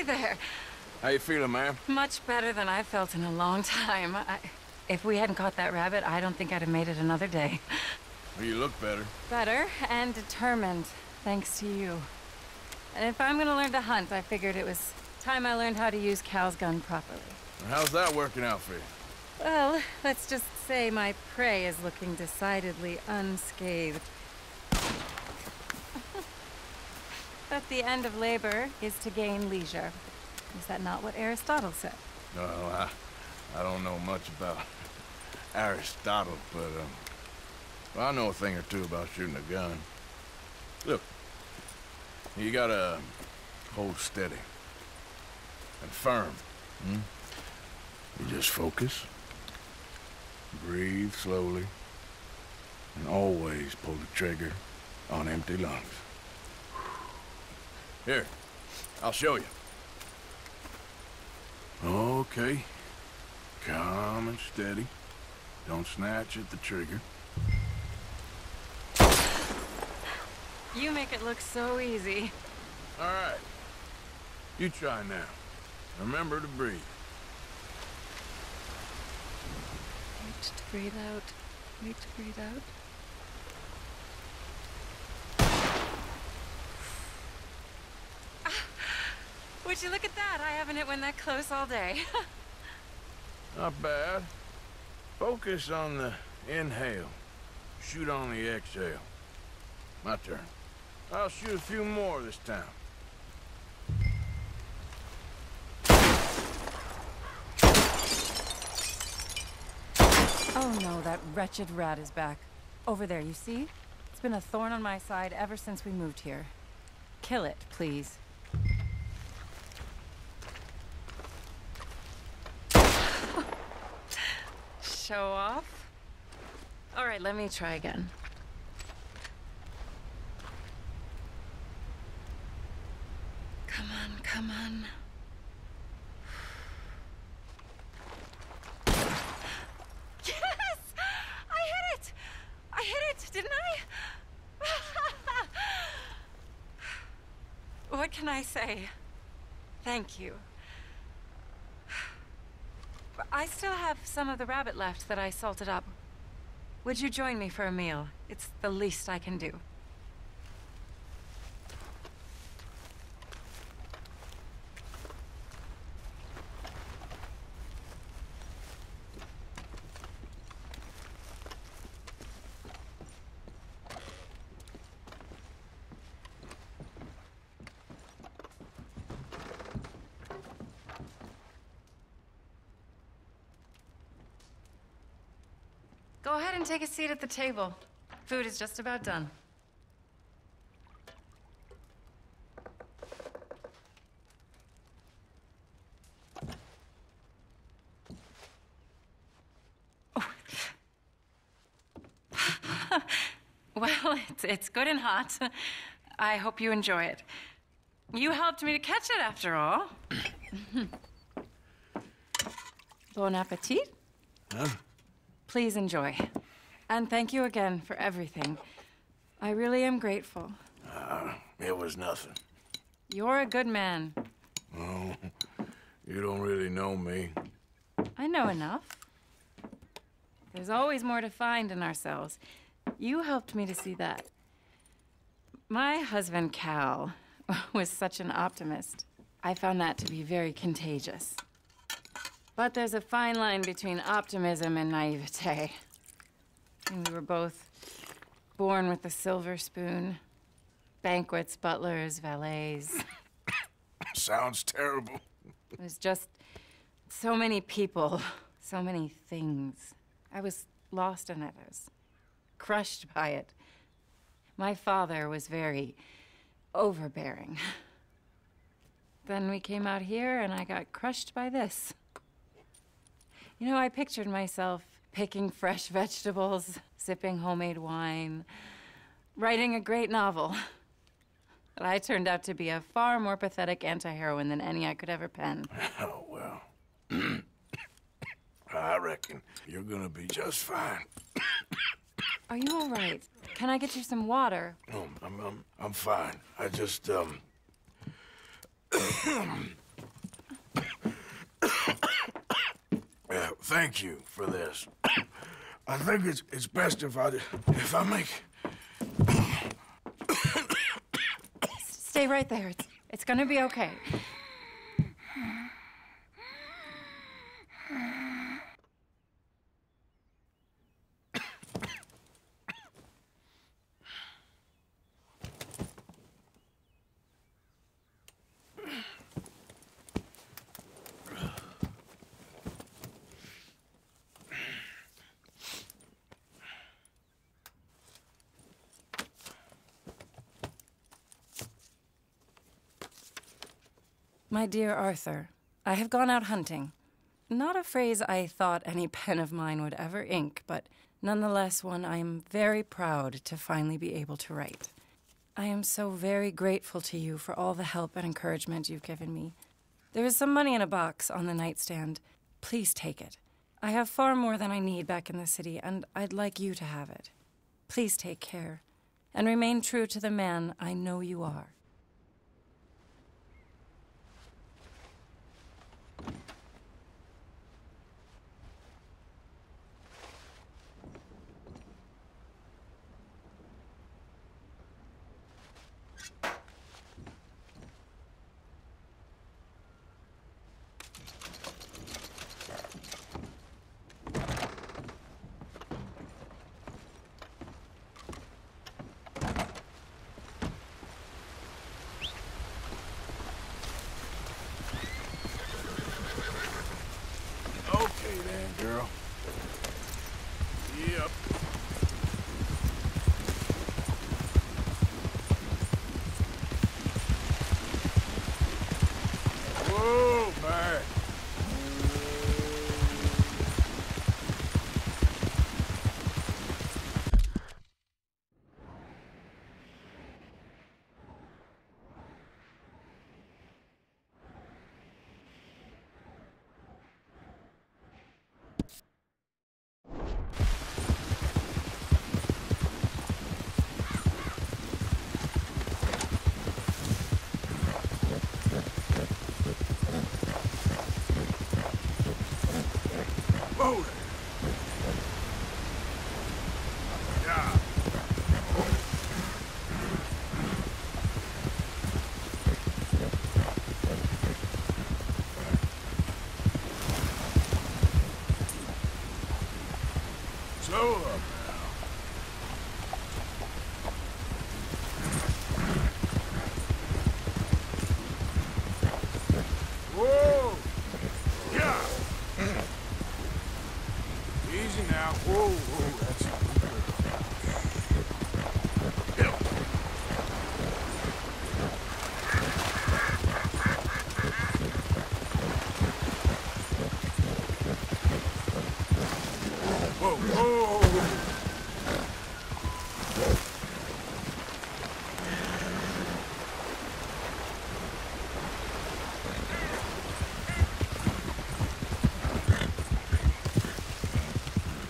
Hey there. How you feeling, ma'am? Much better than I've felt in a long time. If we hadn't caught that rabbit, I don't think I'd have made it another day. Well, you look better. Better and determined, thanks to you. And if I'm gonna learn to hunt, I figured it was time I learned how to use Cal's gun properly. How's that working out for you? Well, let's just say my prey is looking decidedly unscathed. But the end of labor is to gain leisure. Is that not what Aristotle said? Well, I don't know much about Aristotle, but well, I know a thing or two about shooting a gun. Look, you gotta hold steady and firm. You just focus, breathe slowly, and always pull the trigger on empty lungs. Here, I'll show you. Okay. Calm and steady. Don't snatch at the trigger. You make it look so easy. All right. You try now. Remember to breathe. Wait to breathe out. Wait to breathe out. Would you look at that? I haven't hit one that close all day. Not bad. Focus on the inhale. Shoot on the exhale. My turn. I'll shoot a few more this time. Oh no, that wretched rat is back. Over there, you see? It's been a thorn on my side ever since we moved here. Kill it, please. Show off? All right, let me try again. Come on, come on. Yes! I hit it! I hit it, didn't I? What can I say? Thank you. I still have some of the rabbit left that I salted up. Would you join me for a meal? It's the least I can do. Go ahead and take a seat at the table. Food is just about done. Well, it's good and hot. I hope you enjoy it. You helped me to catch it, after all. Bon appetit. Huh? Please enjoy. And thank you again for everything. I really am grateful. It was nothing. You're a good man. Oh, you don't really know me. I know enough. There's always more to find in ourselves. You helped me to see that. My husband, Cal, was such an optimist. I found that to be very contagious. But there's a fine line between optimism and naivete. And we were both born with a silver spoon. Banquets, butlers, valets. Sounds terrible. It was just so many people, so many things. I was lost in it. I was crushed by it. My father was very overbearing. Then we came out here and I got crushed by this. You know, I pictured myself picking fresh vegetables, sipping homemade wine, writing a great novel. But I turned out to be a far more pathetic anti-heroine than any I could ever pen. Oh, well. I reckon you're gonna be just fine. Are you all right? Can I get you some water? No, I'm fine. I just, Thank you for this. I think it's best if I make... Stay right there. It's gonna be okay. My dear Arthur, I have gone out hunting. Not a phrase I thought any pen of mine would ever ink, but nonetheless one I am very proud to finally be able to write. I am so very grateful to you for all the help and encouragement you've given me. There is some money in a box on the nightstand. Please take it. I have far more than I need back in the city, and I'd like you to have it. Please take care, and remain true to the man I know you are. Okay then, girl. Yep. Whoa, man. Whoa there. Yeah. Slow up now. Whoa! Yeah! Easy now. Whoa, whoa, that's good. Hill. Whoa, whoa.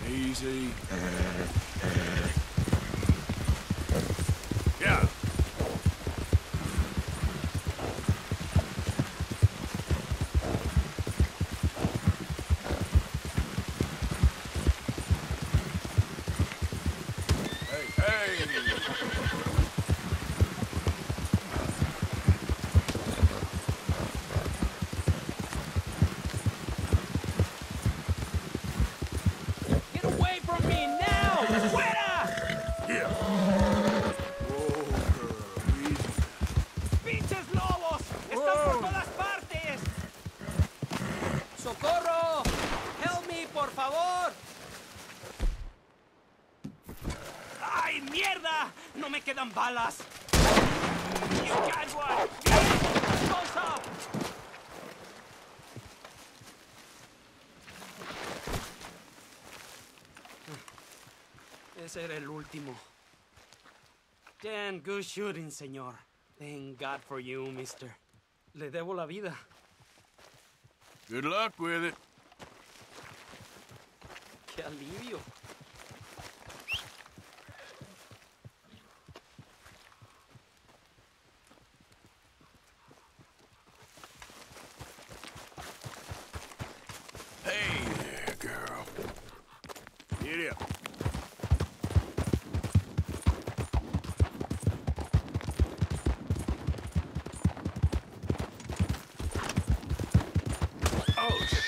Easy. Yeah. Hey, hey. Get away from me now! ¡Fuera! Yeah. Whoa, girl, easy. ¡Pinches lobos! ¡Están por todas partes! ¡Socorro! ¡Help me, por favor! ¡Ay, mierda! ¡No me quedan balas! ¡You got one! ¡Bien! ¡Close up! Ese era el último. Damn good shooting, señor. Thank God for you, mister. Le debo la vida. Good luck with it. ¡Qué alivio! Giddy up. Oh, shit.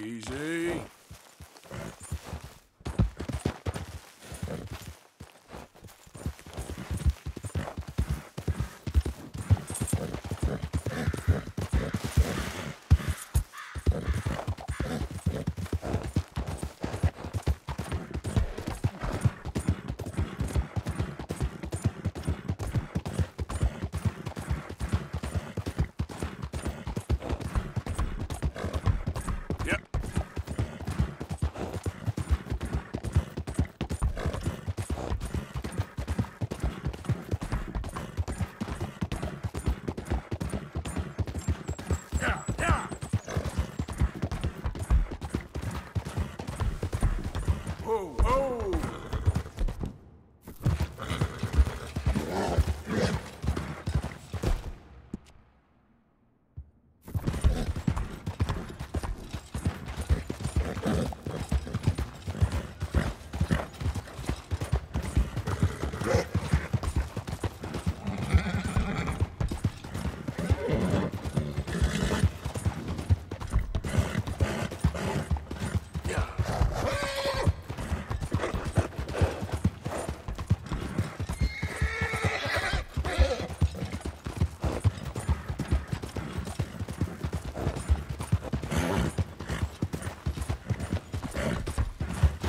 Easy. Whoa, whoa!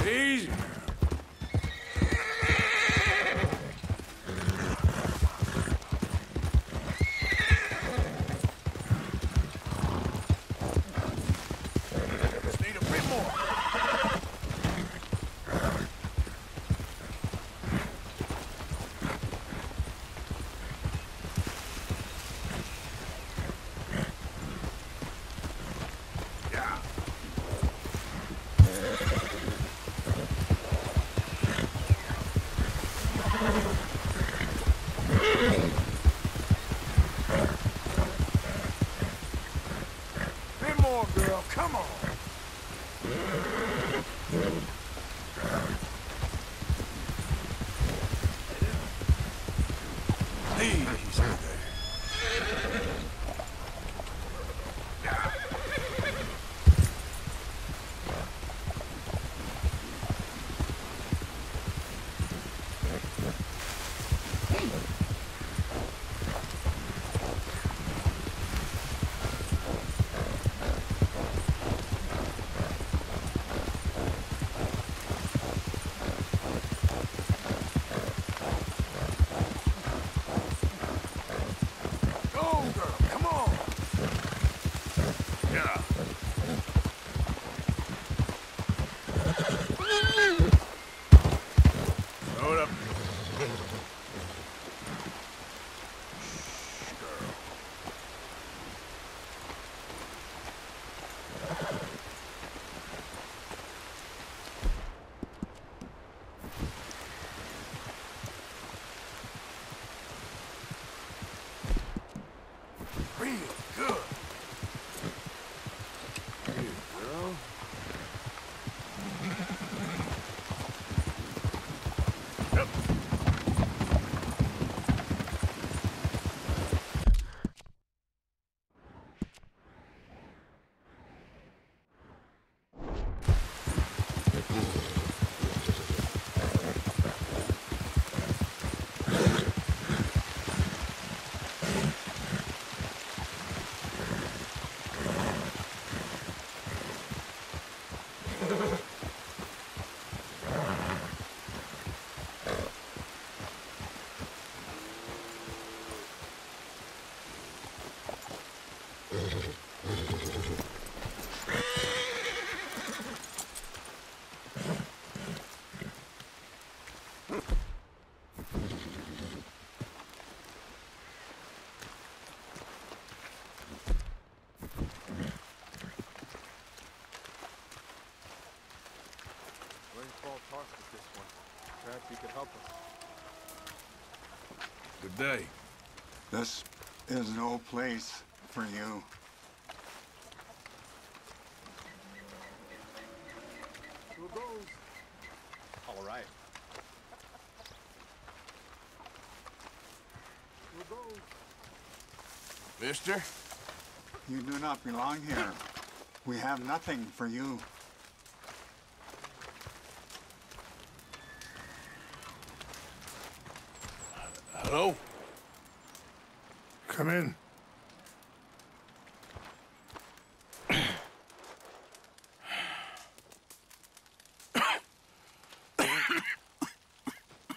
Easy. Just need a bit more. Yeah. Bit more, girl. Come on. Easy there. Go, girl. Come on. Yeah. Hold up. Shh, girl. Real good. Here, girl. Yep. could help us. Good day. This is no place for you. Who goes? All right. Who goes? Mister? You do not belong here. We have nothing for you. Hello? Come in.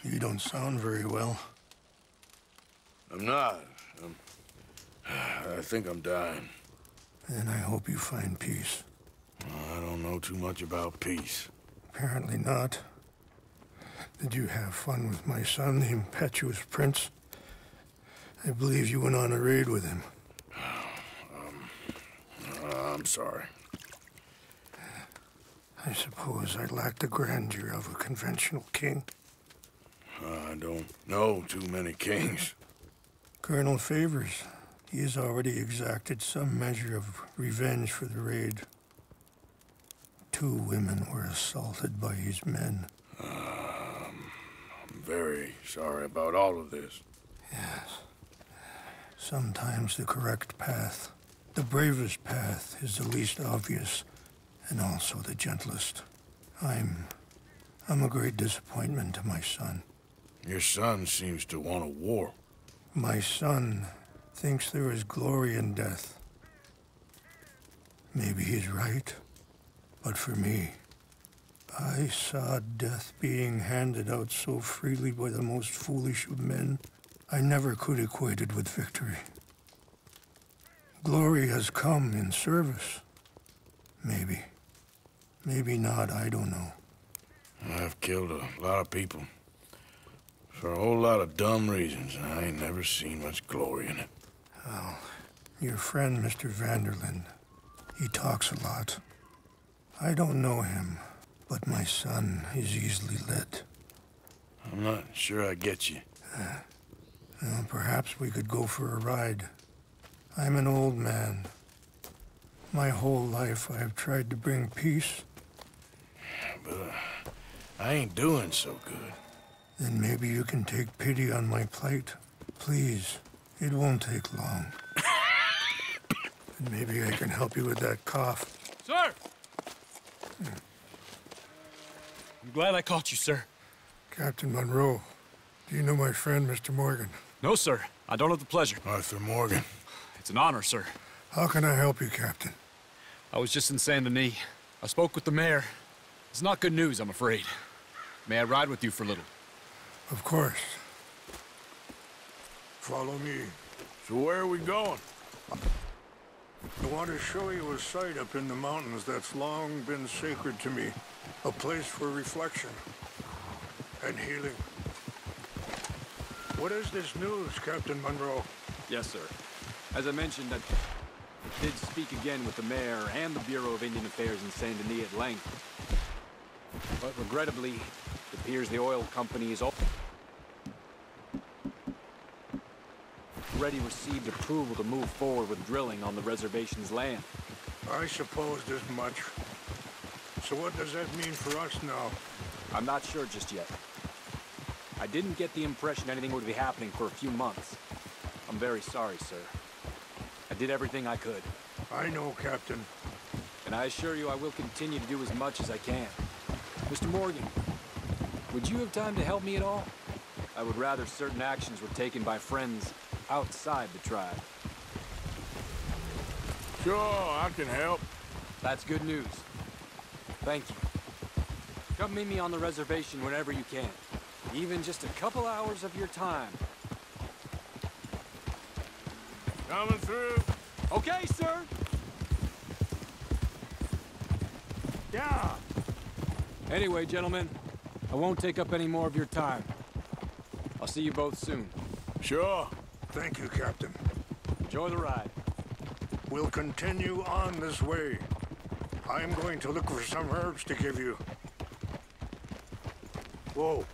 You don't sound very well. I'm not. I think I'm dying. And I hope you find peace. I don't know too much about peace. Apparently not. Did you have fun with my son, the impetuous prince? I believe you went on a raid with him. I'm sorry. I suppose I lack the grandeur of a conventional king. I don't know too many kings. Colonel Favors, he has already exacted some measure of revenge for the raid. 2 women were assaulted by his men. I'm very sorry about all of this. Yes. Sometimes the correct path, the bravest path, is the least obvious and also the gentlest. I'm a great disappointment to my son. Your son seems to want a war. My son thinks there is glory in death. Maybe he's right, but for me, I saw death being handed out so freely by the most foolish of men, I never could equate it with victory. Glory has come in service. Maybe. Maybe not, I don't know. I've killed a lot of people. For a whole lot of dumb reasons, and I ain't never seen much glory in it. Well, your friend, Mr. Vanderlyn, he talks a lot. I don't know him, but my son is easily led. I'm not sure I get you. Well, perhaps we could go for a ride. I'm an old man. My whole life I have tried to bring peace. But I ain't doing so good. Then maybe you can take pity on my plight. Please, it won't take long. And maybe I can help you with that cough. Sir! I'm glad I caught you, sir. Captain Monroe, do you know my friend, Mr. Morgan? No, sir. I don't have the pleasure. Arthur Morgan. It's an honor, sir. How can I help you, Captain? I was just in Saint Denis. I spoke with the mayor. It's not good news, I'm afraid. May I ride with you for a little? Of course. Follow me. So where are we going? I want to show you a site up in the mountains that's long been sacred to me. A place for reflection and healing. What is this news, Captain Monroe? Yes, sir. As I mentioned, I did speak again with the mayor and the Bureau of Indian Affairs in Saint Denis at length. But regrettably, it appears the oil company is already received approval to move forward with drilling on the reservation's land. I supposed as much. So what does that mean for us now? I'm not sure just yet. I didn't get the impression anything would be happening for a few months. I'm very sorry, sir. I did everything I could. I know, Captain. And I assure you I will continue to do as much as I can. Mr. Morgan, would you have time to help me at all? I would rather certain actions were taken by friends outside the tribe. Sure, I can help. That's good news. Thank you. Come meet me on the reservation whenever you can. Even just a couple hours of your time. Coming through. Okay, sir. Yeah. Anyway, gentlemen, I won't take up any more of your time. I'll see you both soon. Sure. Thank you, Captain. Enjoy the ride. We'll continue on this way. I'm going to look for some herbs to give you. Whoa.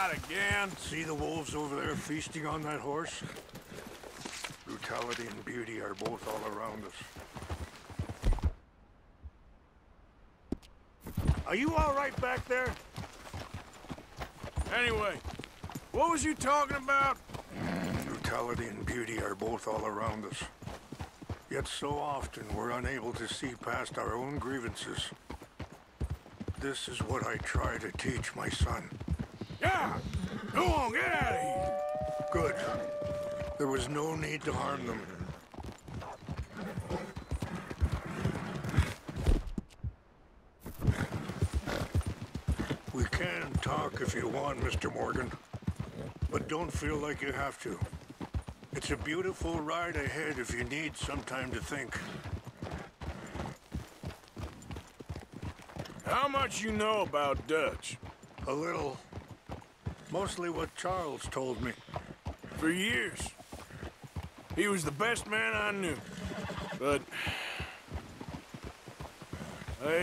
Not again. See the wolves over there feasting on that horse? Brutality and beauty are both all around us. Are you all right back there? Anyway, what was you talking about? Brutality and beauty are both all around us. Yet so often we're unable to see past our own grievances. This is what I try to teach my son. Yeah! Go on, get out of here! Good. There was no need to harm them. We can talk if you want, Mr. Morgan. But don't feel like you have to. It's a beautiful ride ahead if you need some time to think. How much you know about Dutch? A little. Mostly what Charles told me. For years. He was the best man I knew. But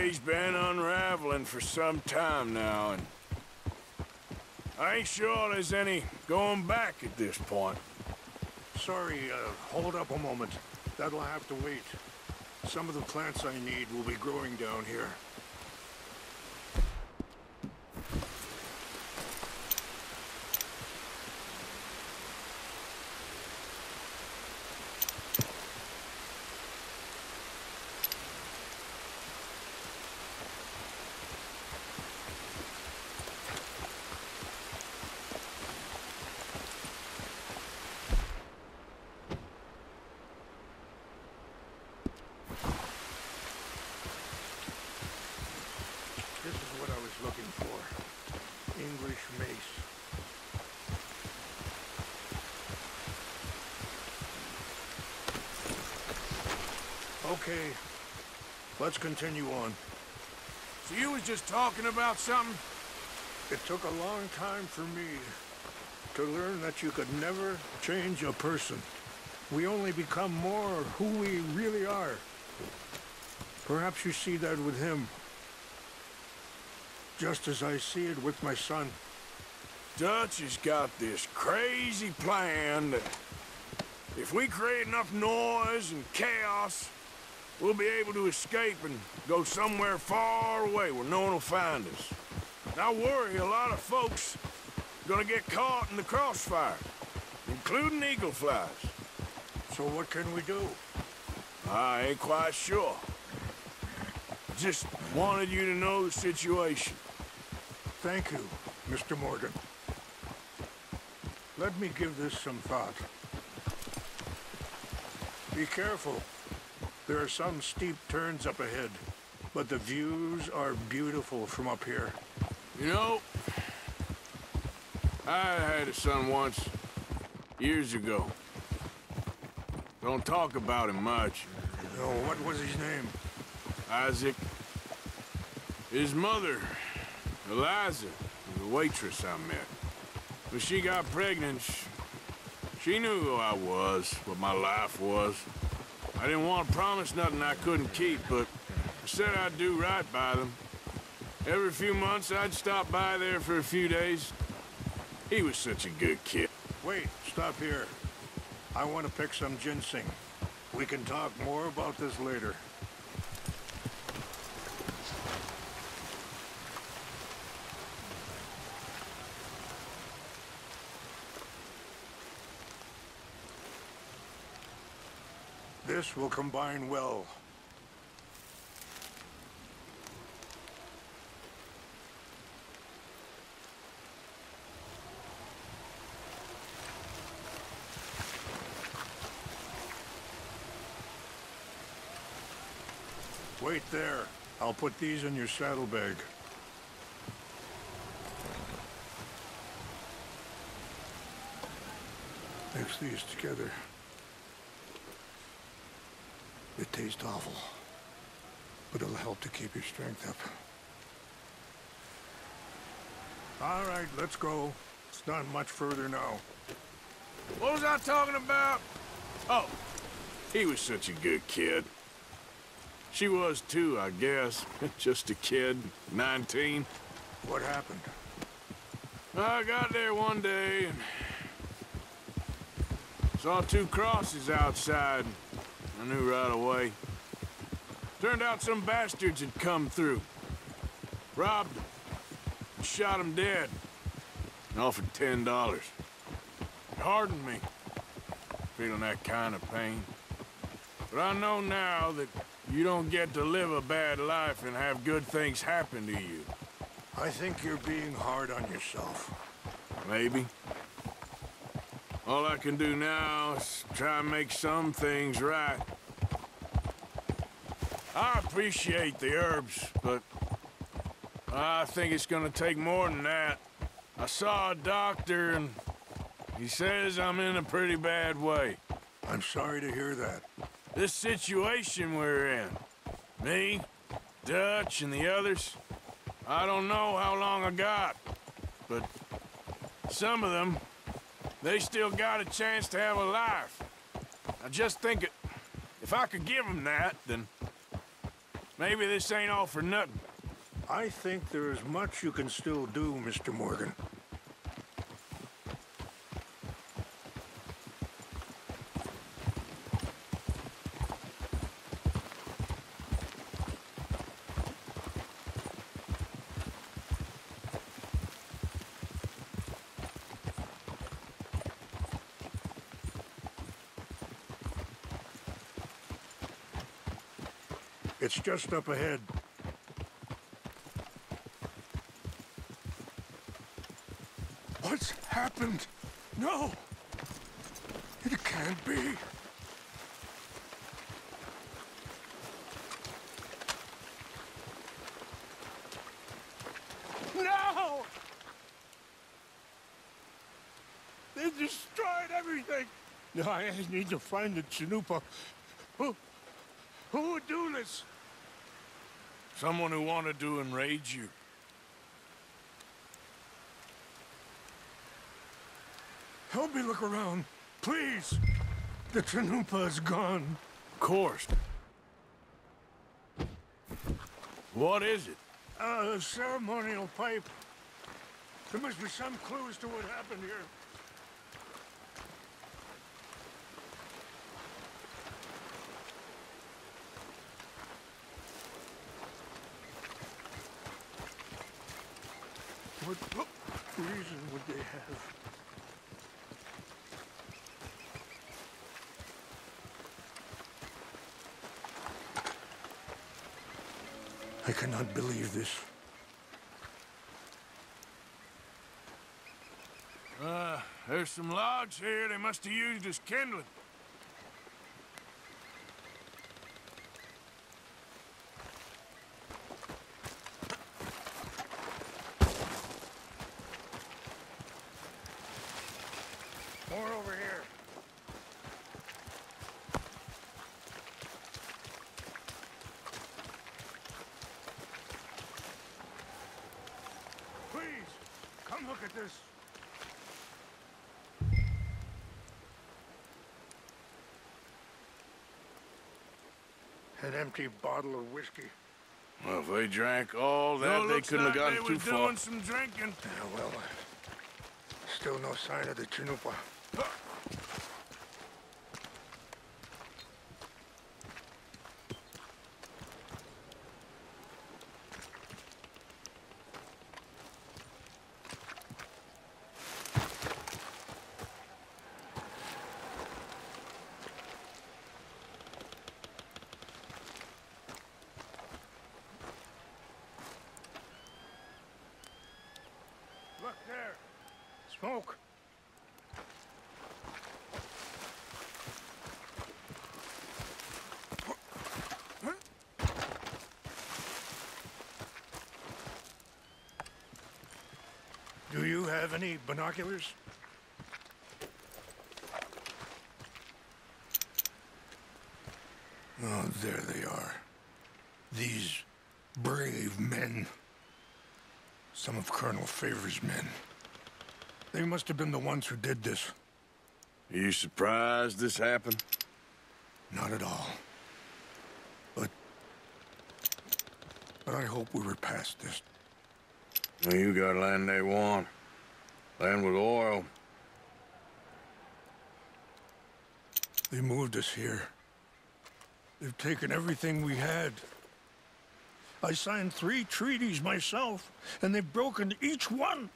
he's been unraveling for some time now, and I ain't sure there's any going back at this point. Sorry, hold up a moment. That'll have to wait. Some of the plants I need will be growing down here. This is what I was looking for. English mace. Okay, let's continue on. So you was just talking about something? It took a long time for me to learn that you could never change a person. We only become more who we really are. Perhaps you see that with him. Just as I see it with my son. Dutch has got this crazy plan that if we create enough noise and chaos, we'll be able to escape and go somewhere far away where no one will find us. And I worry a lot of folks are gonna get caught in the crossfire, including eagle flies. So what can we do? I ain't quite sure. Just wanted you to know the situation. Thank you, Mr. Morgan. Let me give this some thought. Be careful. There are some steep turns up ahead, but the views are beautiful from up here. You know, I had a son once, years ago. Don't talk about him much. No, what was his name? Isaac. His mother, Eliza, was a waitress I met. When she got pregnant, she knew who I was, what my life was. I didn't want to promise nothing I couldn't keep, but I said I'd do right by them. Every few months, I'd stop by there for a few days. He was such a good kid. Wait, stop here. I want to pick some ginseng. We can talk more about this later. This will combine well. Wait there. I'll put these in your saddlebag. Mix these together. It tastes awful, but it'll help to keep your strength up. All right, let's go. It's not much further now. What was I talking about? Oh, he was such a good kid. She was too, I guess. Just a kid, 19. What happened? I got there one day and saw 2 crosses outside. I knew right away. Turned out some bastards had come through. Robbed them. And shot them dead. And offered $10. It hardened me. Feeling that kind of pain. But I know now that you don't get to live a bad life and have good things happen to you. I think you're being hard on yourself. Maybe. All I can do now is try and make some things right. I appreciate the herbs, but I think it's gonna take more than that. I saw a doctor and he says I'm in a pretty bad way. I'm sorry to hear that. This situation we're in, me, Dutch, and the others, I don't know how long I got, but some of them, they still got a chance to have a life. I just think if I could give them that, then maybe this ain't all for nothing. I think there is much you can still do, Mr. Morgan. It's just up ahead. What's happened? No! It can't be. No! They destroyed everything. No, I need to find the Chanupa. Who would do this? Someone who wanted to enrage you. Help me look around, please. The Chanupa is gone. Of course. What is it? A ceremonial pipe. There must be some clues to what happened here. What reason would they have? I cannot believe this. There's some logs here they must have used as kindling. More over here. Please, come look at this. An empty bottle of whiskey. Well, if they drank all that, they couldn't have gotten too far. They were doing some drinking. Yeah, well, still no sign of the Chanupa. Look there. Smoke. Do you have any binoculars? Oh, there they are. These brave men. Some of Colonel Favor's men. They must have been the ones who did this. Are you surprised this happened? Not at all. But I hope we were past this. Well, you got land they want. Land with oil. They moved us here. They've taken everything we had. I signed 3 treaties myself, and they've broken each one.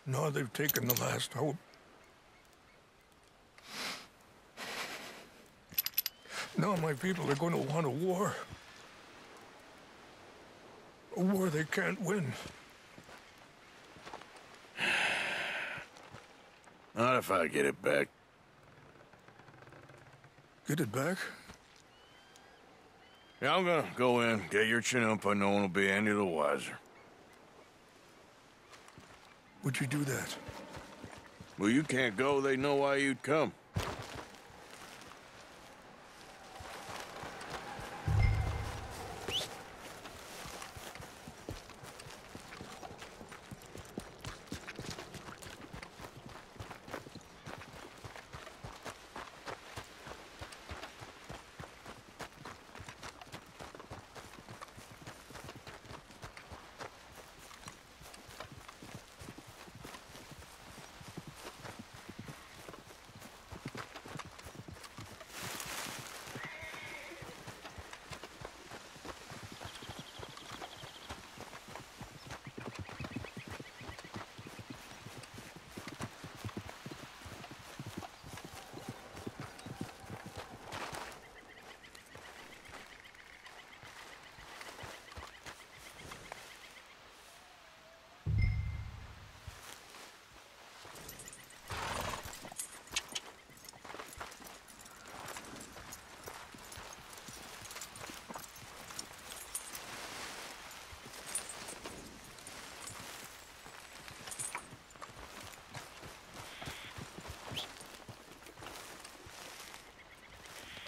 Now they've taken the last hope. Now my people are going to want a war. A war they can't win. Not if I get it back. Get it back? Yeah, I'm gonna go in, get your Chinook, but no one will be any the wiser. Would you do that? Well, you can't go. They know why you'd come.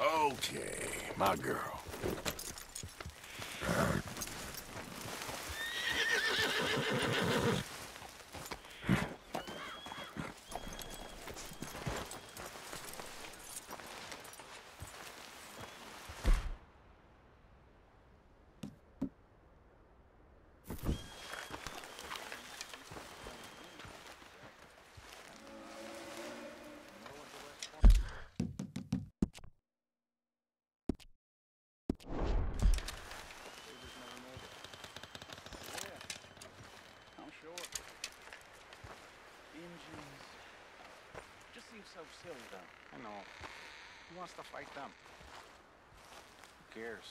Okay, my girl. So silly, though. I know. Who wants to fight them? Who cares?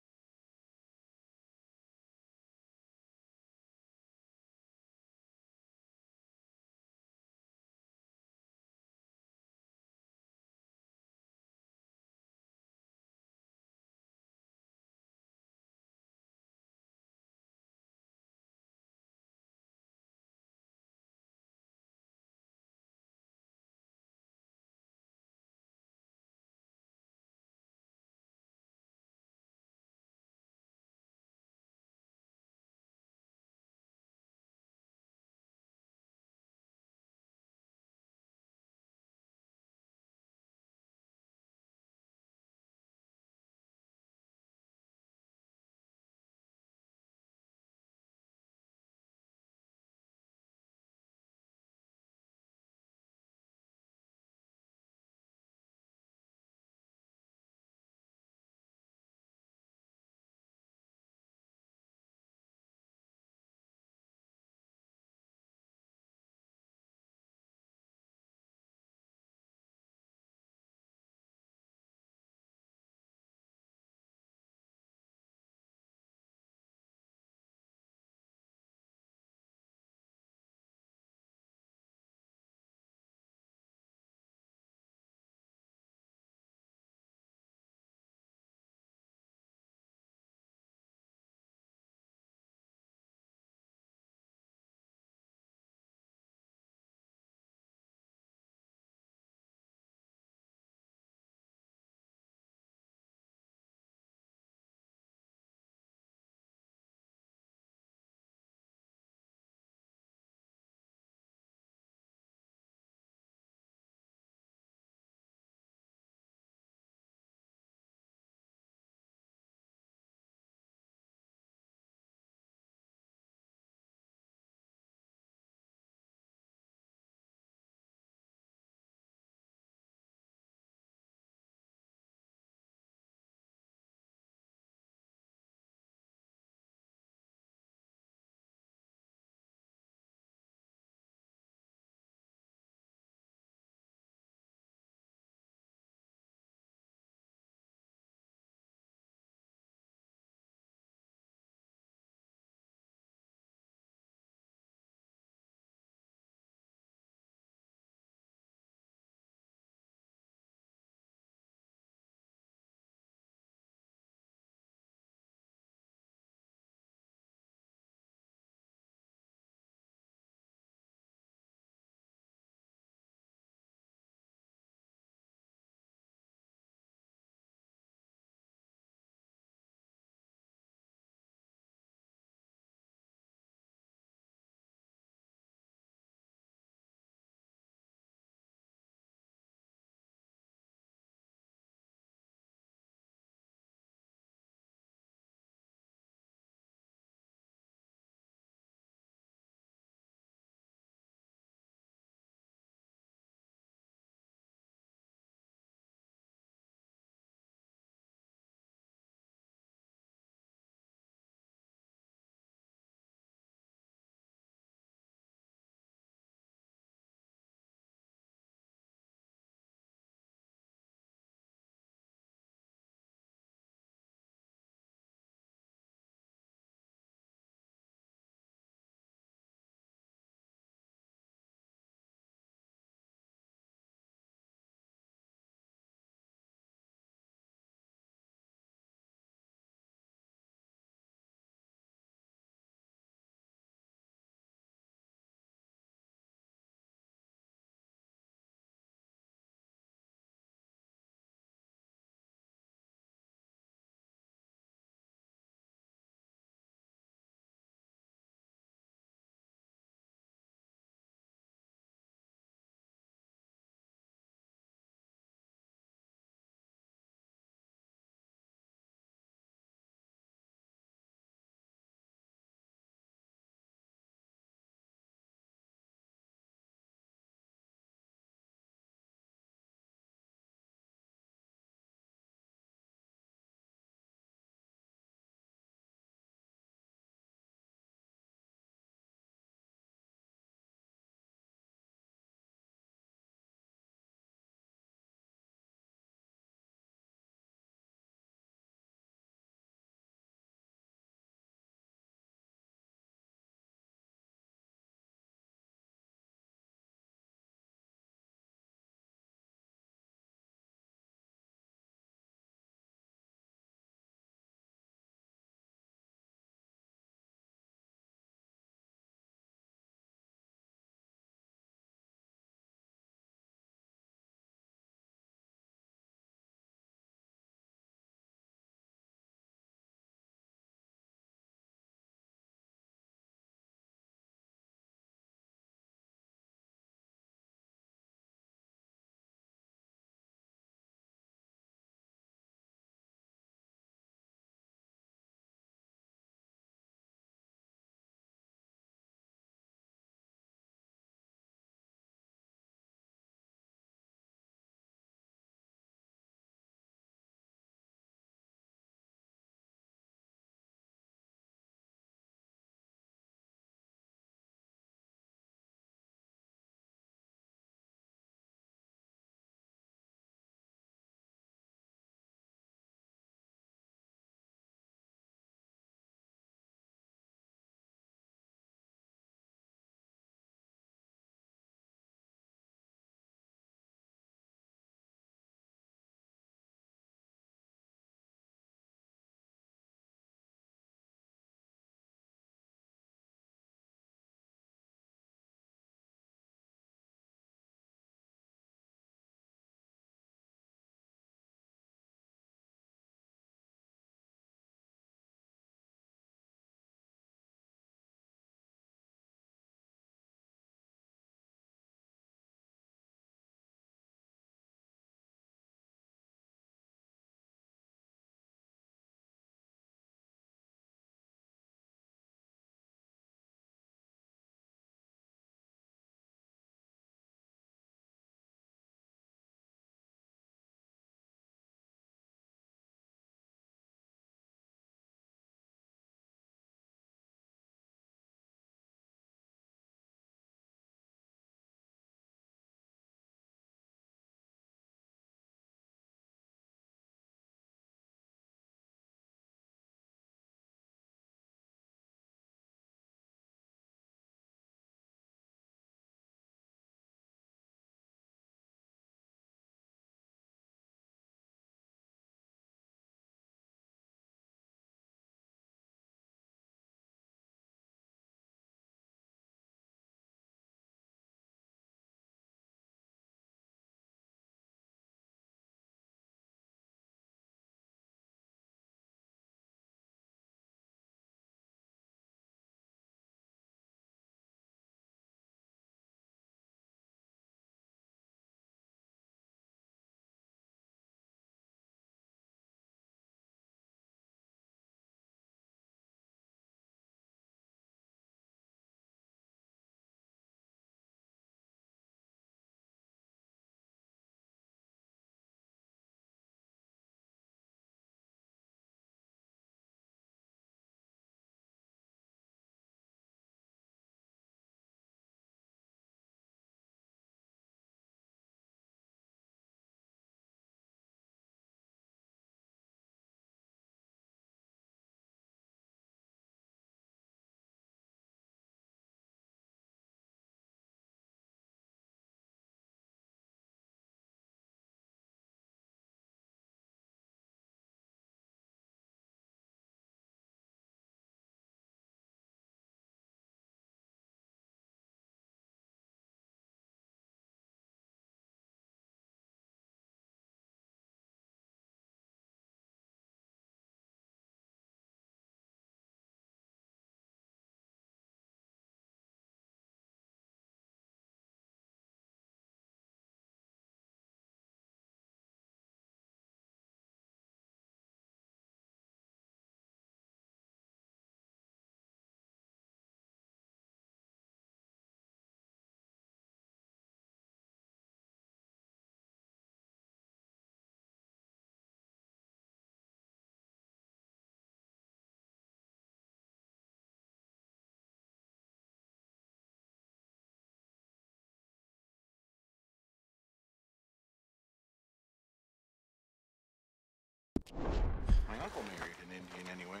uncle married an Indian anyway.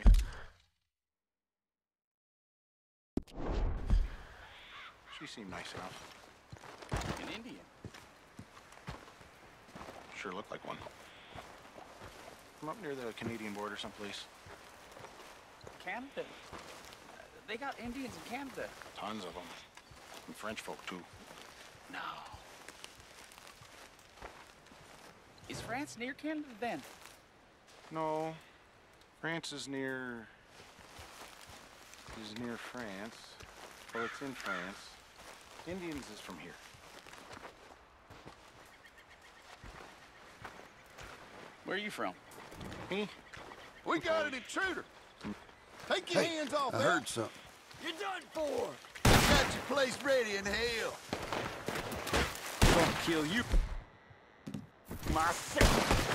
She seemed nice enough. An Indian? Sure looked like one. From up near the Canadian border someplace. Canada? They got Indians in Canada. Tons of them. And French folk, too. No. Is France near Canada, then? No. France is near France. Well, it's in France. Indians is from here. Where are you from? Me? We got an intruder. Take your hands off I heard something. You're done for. Got your place ready in hell. Gonna kill you myself.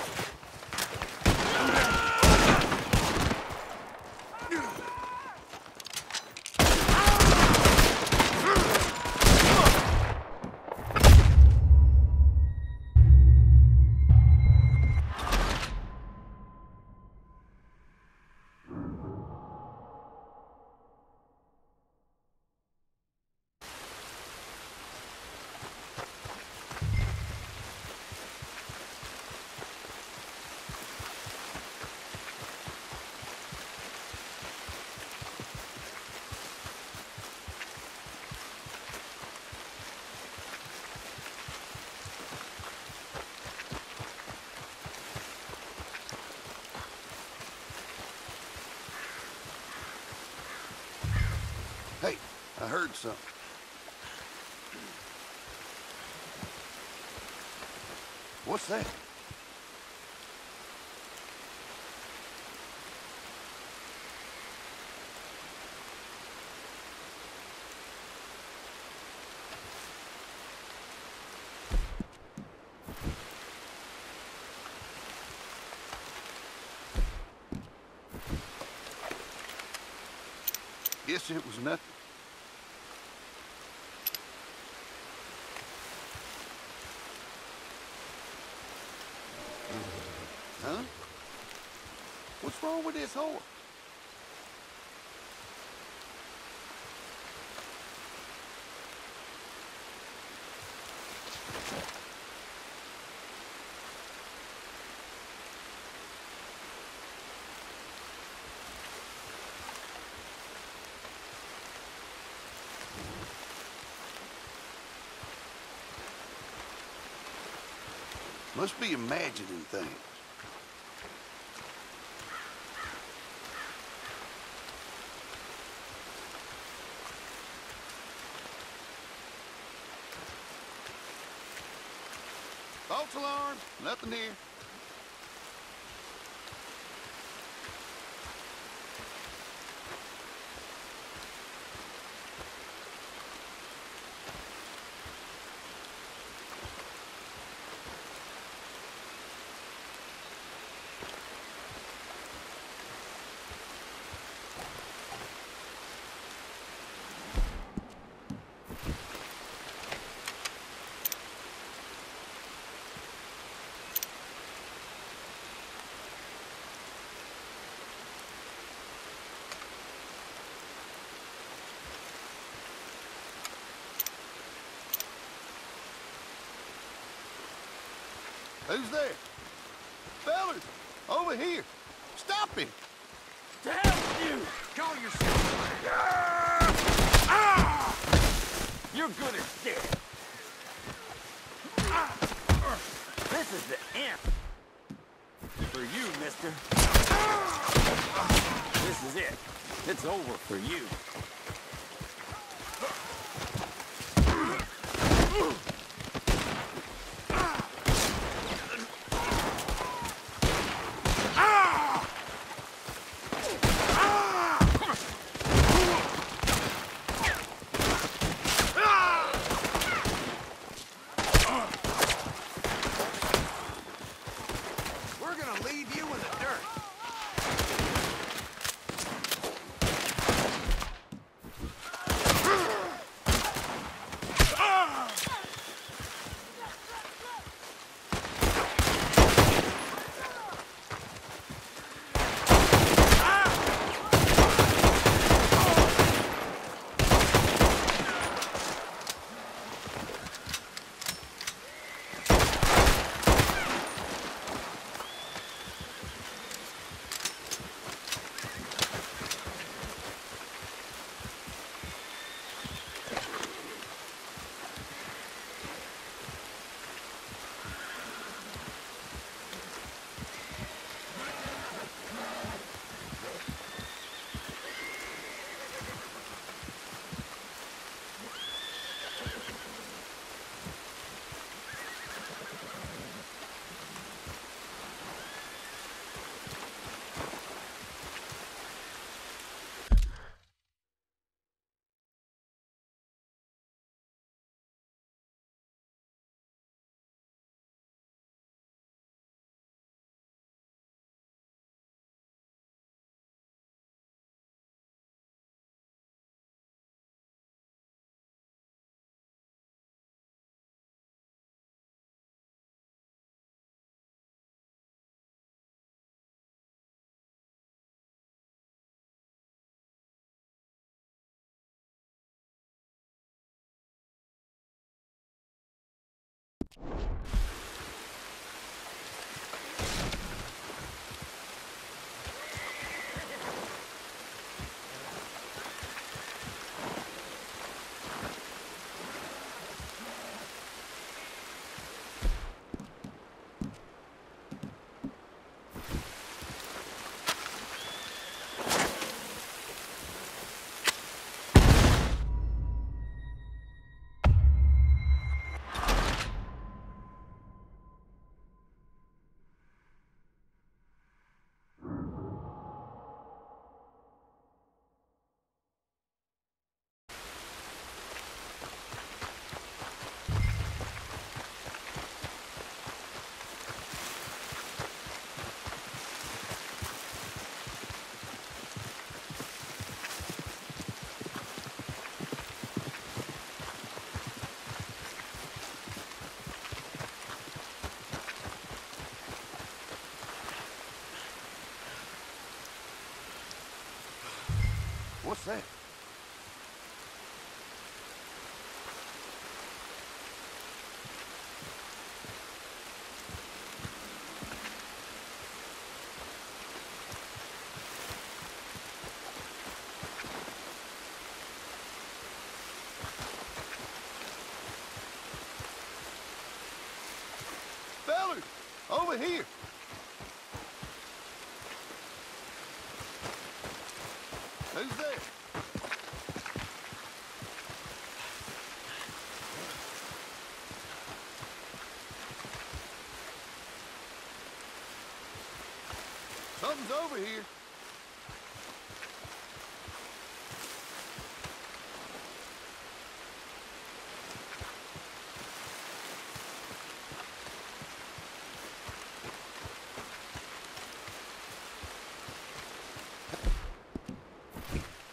Hey, I heard something. What's that? Guess it was nothing. Huh? What's wrong with this horse? Must be imagining things. False alarm, nothing here. Who's there? Fellas, over here. Stop him. To hell with you! Call yourself. You're good as dead. This is the end. For you, mister. This is it. It's over for you. What's that? Fellas, over here. Who's there? Something's over here.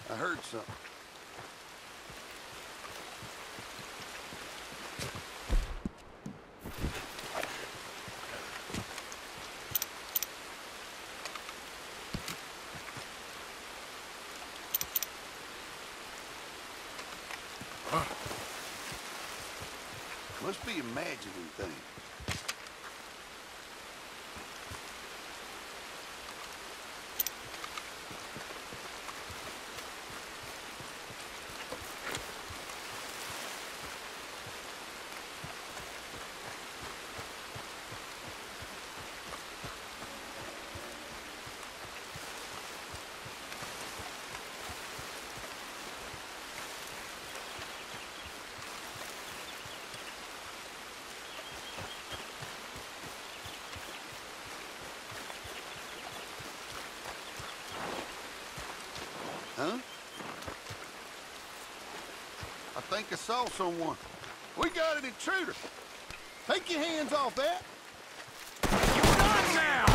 I heard something. Must be imagining things. Huh? I think I saw someone. We got an intruder. Take your hands off that. You're done now!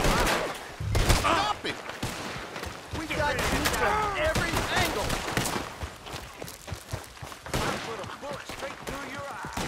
Stop it! We got you from every angle. I put a bullet straight through your eye.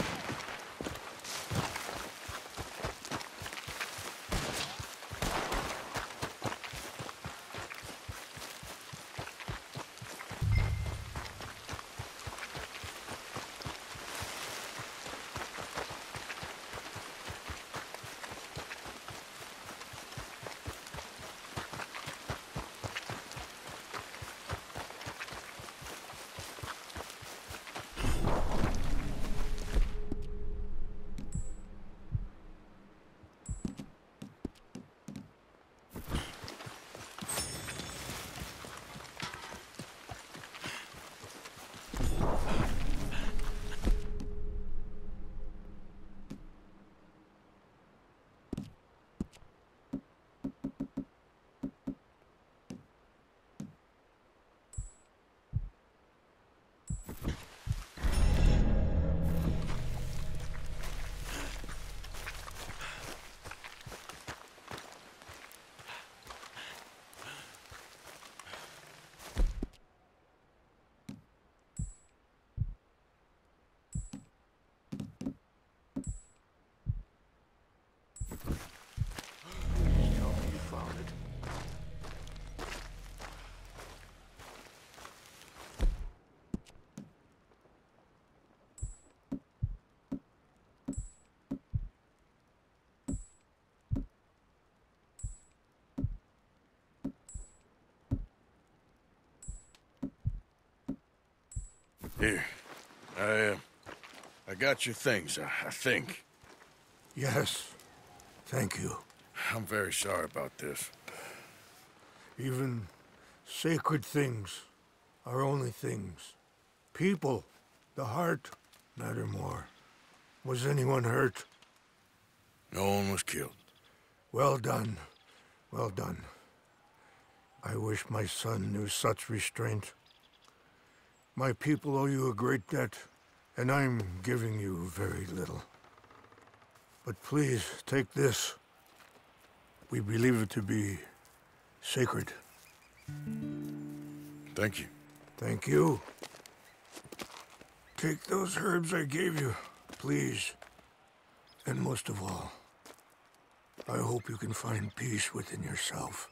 Here. I got your things, I think. Yes. Thank you. I'm very sorry about this. Even sacred things are only things. People, the heart, matter more. Was anyone hurt? No one was killed. Well done. Well done. I wish my son knew such restraint. My people owe you a great debt, and I'm giving you very little. But please, take this. We believe it to be sacred. Thank you. Thank you. Take those herbs I gave you, please. And most of all, I hope you can find peace within yourself.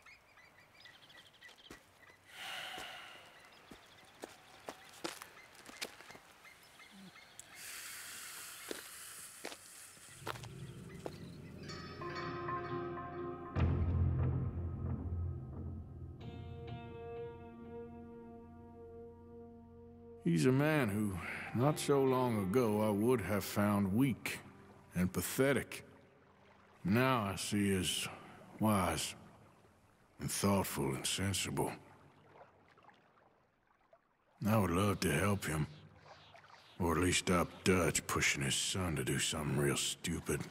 He's a man who, not so long ago, I would have found weak and pathetic. Now I see as wise and thoughtful and sensible. I would love to help him. Or at least stop Dutch pushing his son to do something real stupid.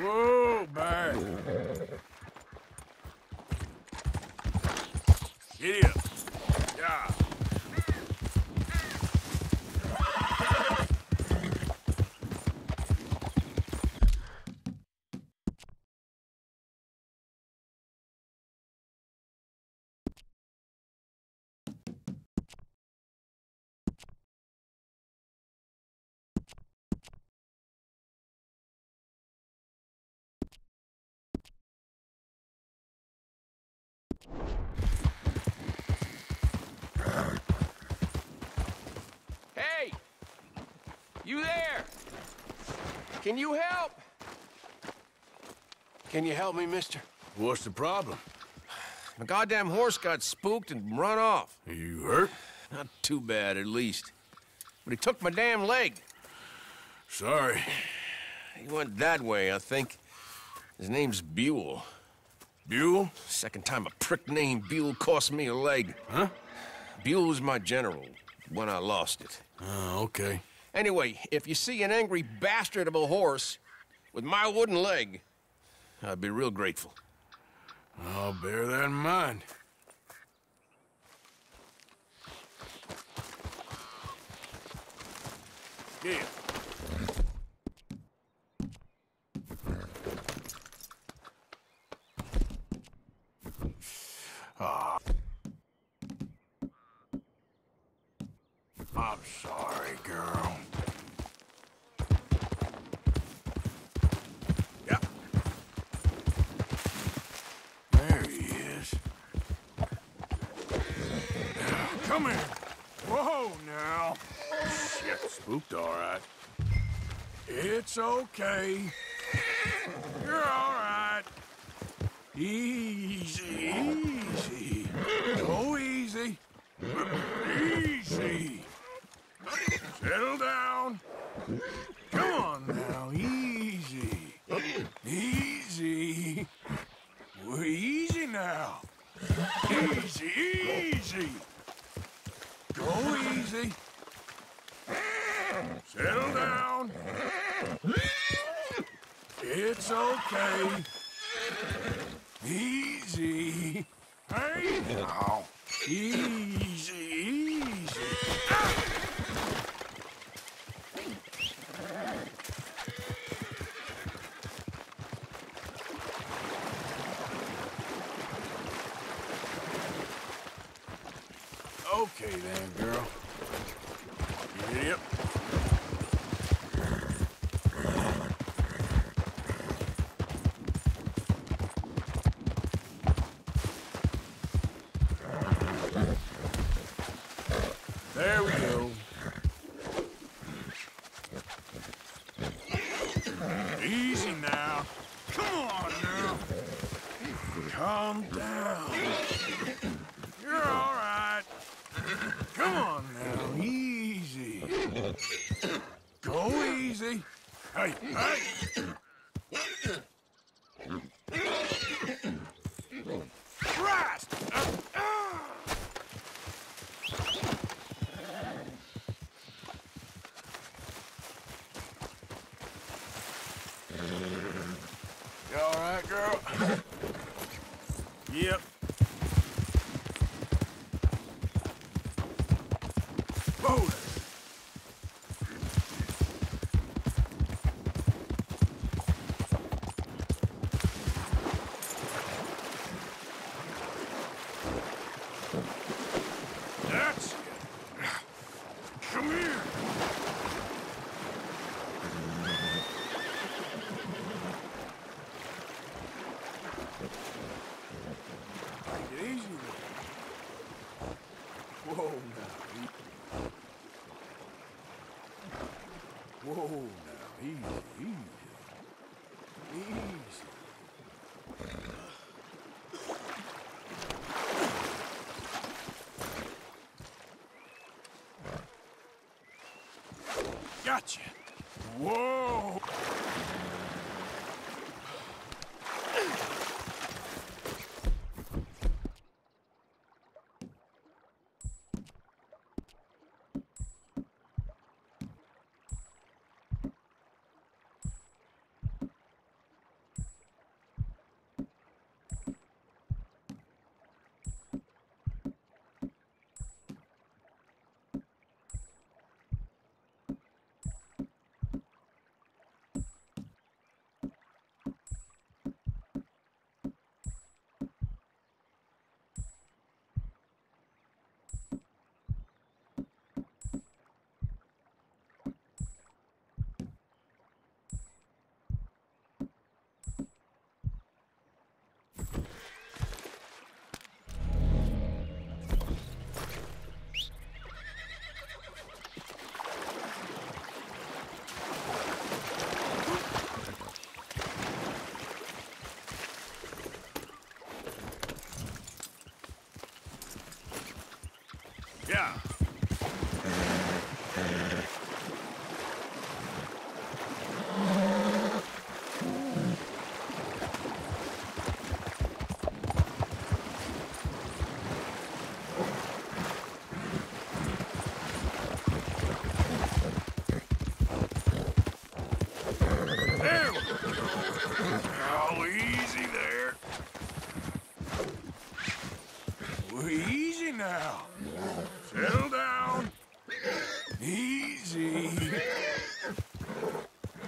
Whoa, back. Giddy up. Yeah. Hey! You there? Can you help? Can you help me, mister? What's the problem? My goddamn horse got spooked and run off. Are you hurt? Not too bad, at least. But he took my damn leg. Sorry. He went that way, I think. His name's Buell. Buell? Second time a prick named Buell cost me a leg. Huh? Buell was my general when I lost it. Oh, okay. Anyway, if you see an angry bastard of a horse with my wooden leg, I'd be real grateful. I'll bear that in mind. Yeah. Ah. I'm sorry, girl. Yep. There he is. Come here. Whoa, now. Shit, spooked all right. It's okay. You're all right. Easy, easy. Go easy. Easy. Settle down. Come on now, easy. Easy. We're easy now. Easy, easy. Go easy. Settle down. It's okay. Easy. Hey now. Easy, easy. Ah! Okay then, girl. Yep. There we go. Easy now. Come on now. Calm down. You're all right. Come on now, easy. Go easy. Hey, hey. Christ! You all right, girl? Yep. Whoa! That's it. Come here. Whoa, now. Whoa, now. Easy, easy. Easy. Gotcha. Whoa. Yeah. There we go. Oh, easy there. Easy now. Settle down. Easy.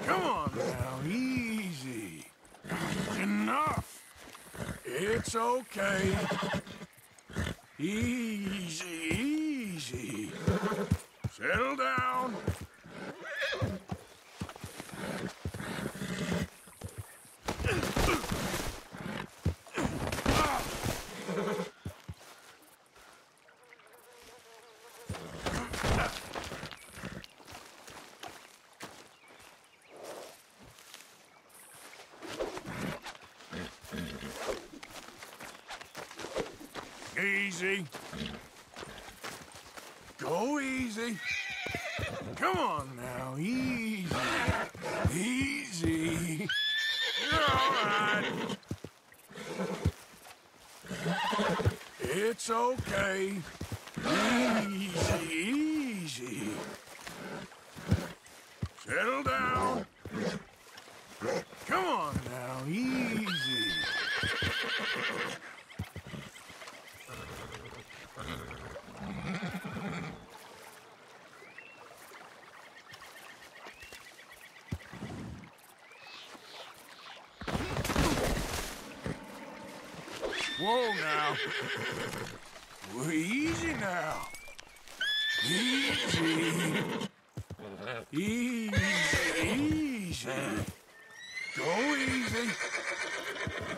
Come on now, easy. Enough. It's okay. Easy, easy. Settle down. Easy. Go easy. Come on now, easy. Easy. You're all right. It's okay. Easy, easy. Settle down. Come on now, easy. Whoa now. Easy now. Easy. Easy, easy. Go easy.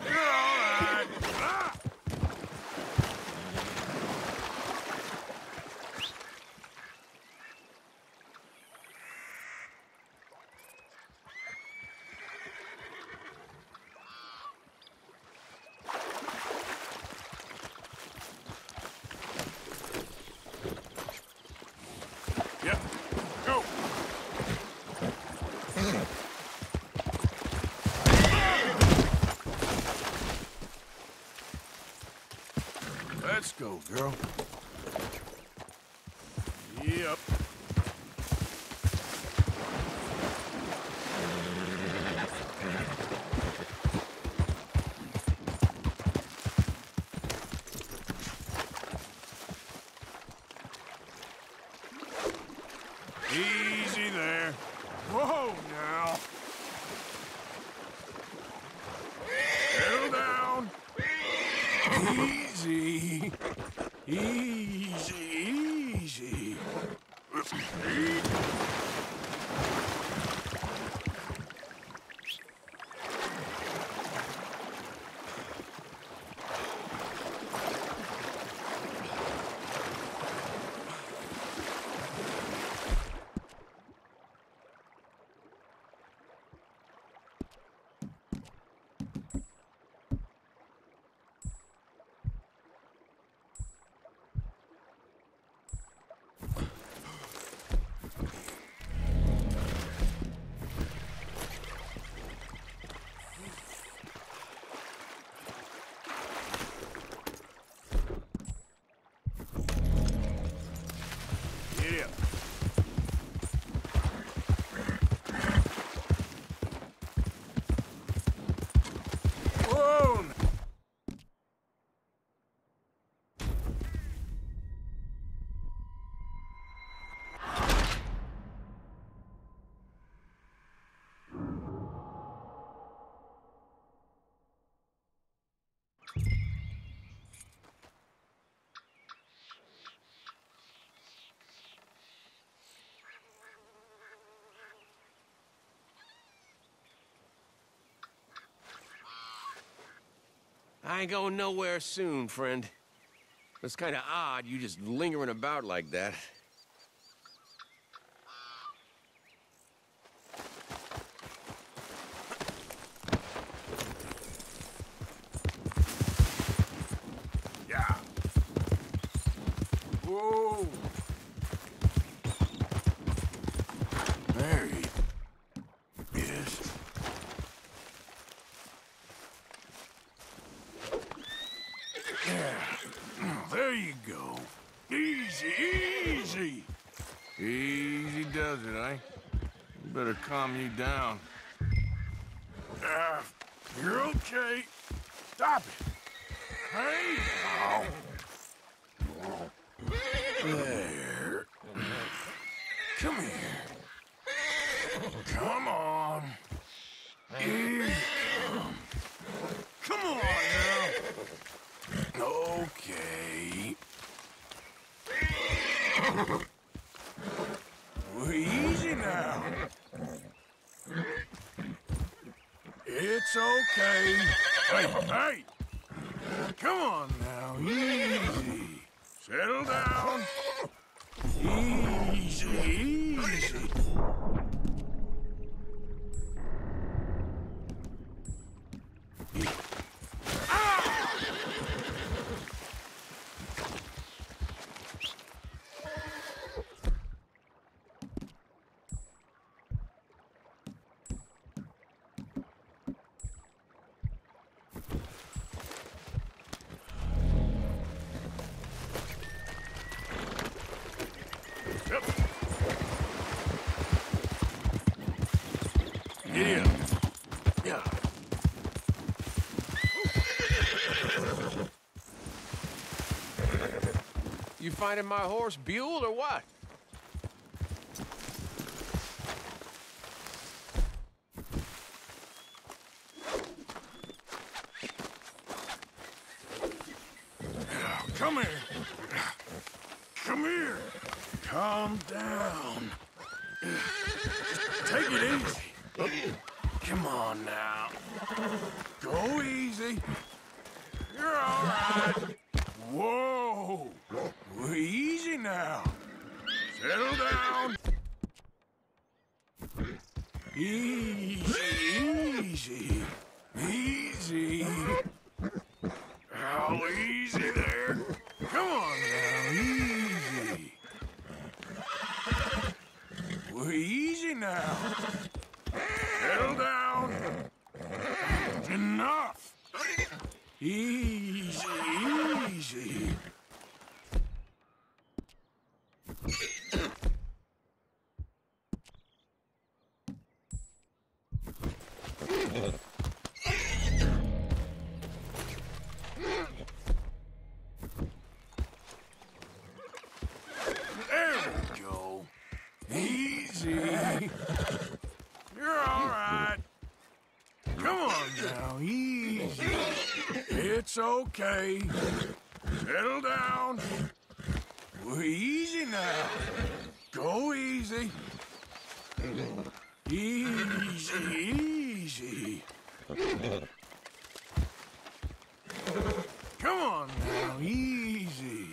You're all right. Ah! Yep. Go. Let's go, girl. Yep. Easy there. Whoa, now. Settle down. Easy. Easy, easy. I ain't going nowhere soon, friend. It's kind of odd you just lingering about like that. Yeah. Whoa. There he is. Yeah. There you go. Easy, easy. Easy does it, eh? You better calm you down. You're okay. Stop it. Hey, now. There. Come here. Come on. Here you come. Come on now. Okay. Easy now. It's okay. Hey, hey. Come on now. Easy. Settle down. Easy, easy. Yeah. Yeah. You finding my horse Buell or what? Come here. Come here. Calm down. Take it easy. Come on now. Go easy. You're all right. Whoa. Easy now. Settle down. Easy, easy. Easy. Oh, easy there. Come on now. Easy. Easy now. Settle down. Enough. Easy, easy. There we go. Easy. You're all right. Come on now, easy. It's okay. Settle down. Easy now. Go easy. Easy, easy. Come on now, easy.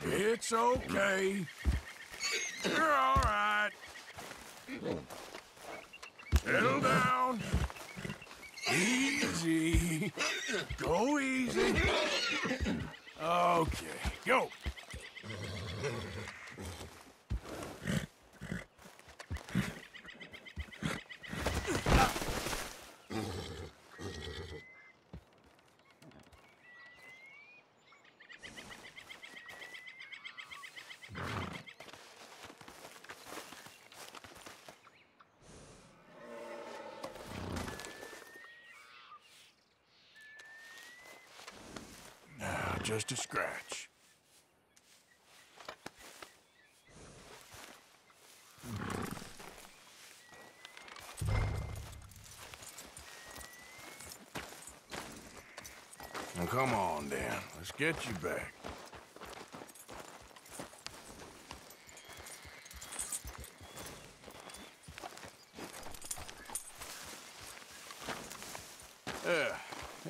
It's okay. You're all right. Settle down. Easy. Go easy. Okay, go. Now, just a scratch. Now, come on, Dan. Let's get you back.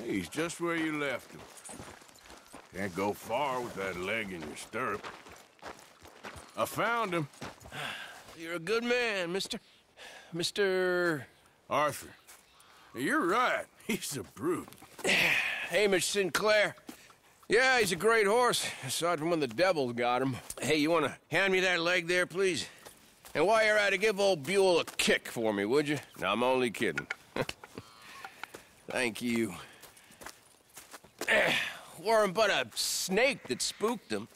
He's just where you left him. Can't go far with that leg in your stirrup. I found him. You're a good man, Mr. Arthur. You're right. He's a brute. Hamish Sinclair. Yeah, he's a great horse, aside from when the devil got him. Hey, you want to hand me that leg there, please? And while you're at it, give old Buell a kick for me, would you? No, I'm only kidding. Thank you. Weren't but a snake that spooked him.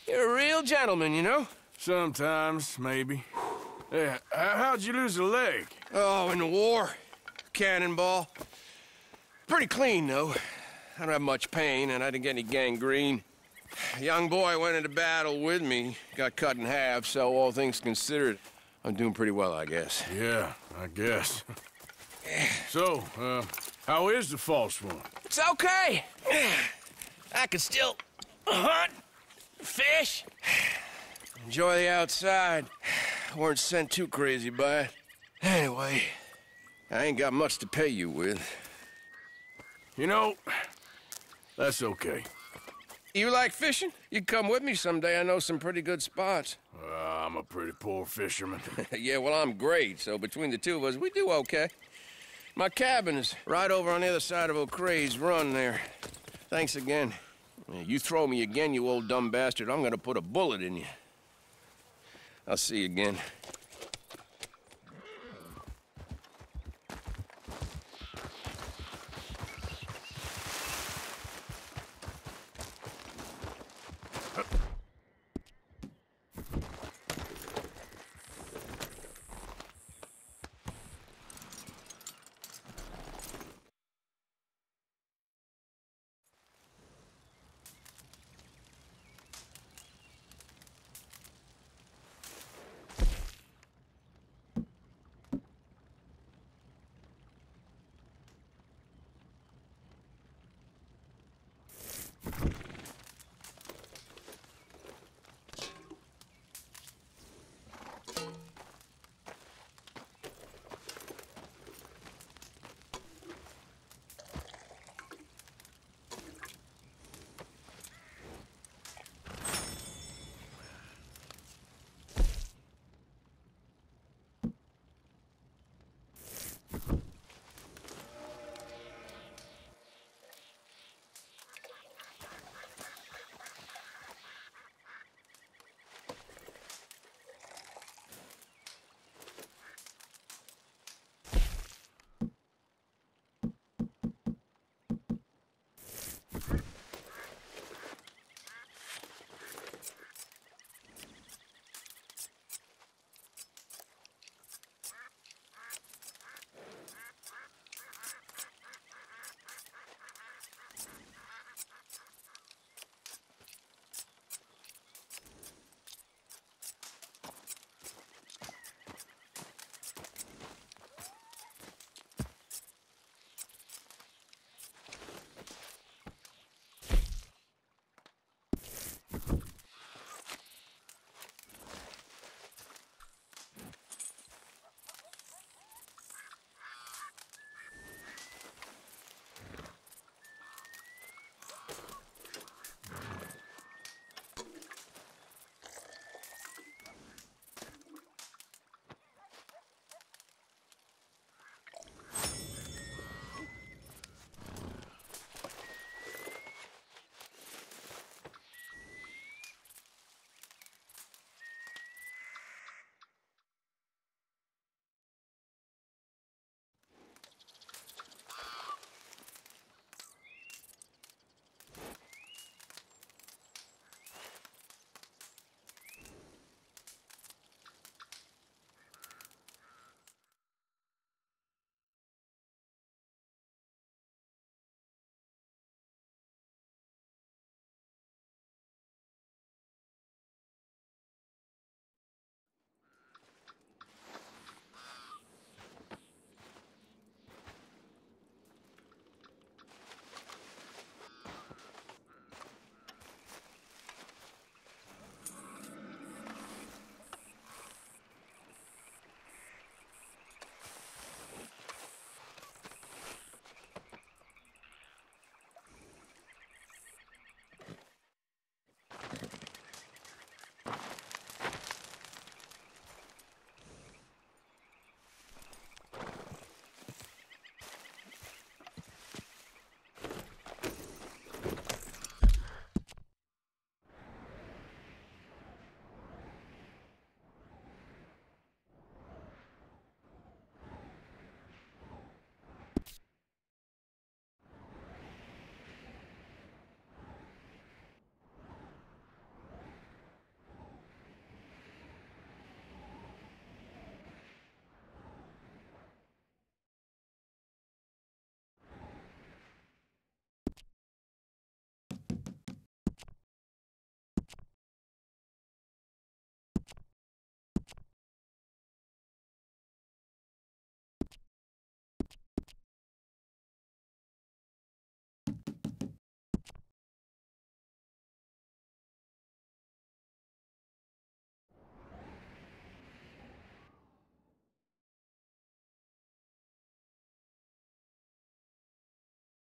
You're a real gentleman, you know? Sometimes, maybe. How'd you lose a leg? Oh, in the war. Cannonball. Pretty clean, though. I don't have much pain, and I didn't get any gangrene. A young boy went into battle with me, got cut in half, so all things considered, I'm doing pretty well, I guess. Yeah, I guess. So, how is the false one? It's okay. I can still hunt, fish, enjoy the outside. Weren't sent too crazy by it. Anyway, I ain't got much to pay you with. You know, that's okay. You like fishing? You come with me someday. I know some pretty good spots. I'm a pretty poor fisherman. Yeah, well, I'm great, so between the two of us, we do okay. My cabin is right over on the other side of O'Creagh's Run there. Thanks again. You throw me again, you old dumb bastard, I'm gonna put a bullet in you. I'll see you again.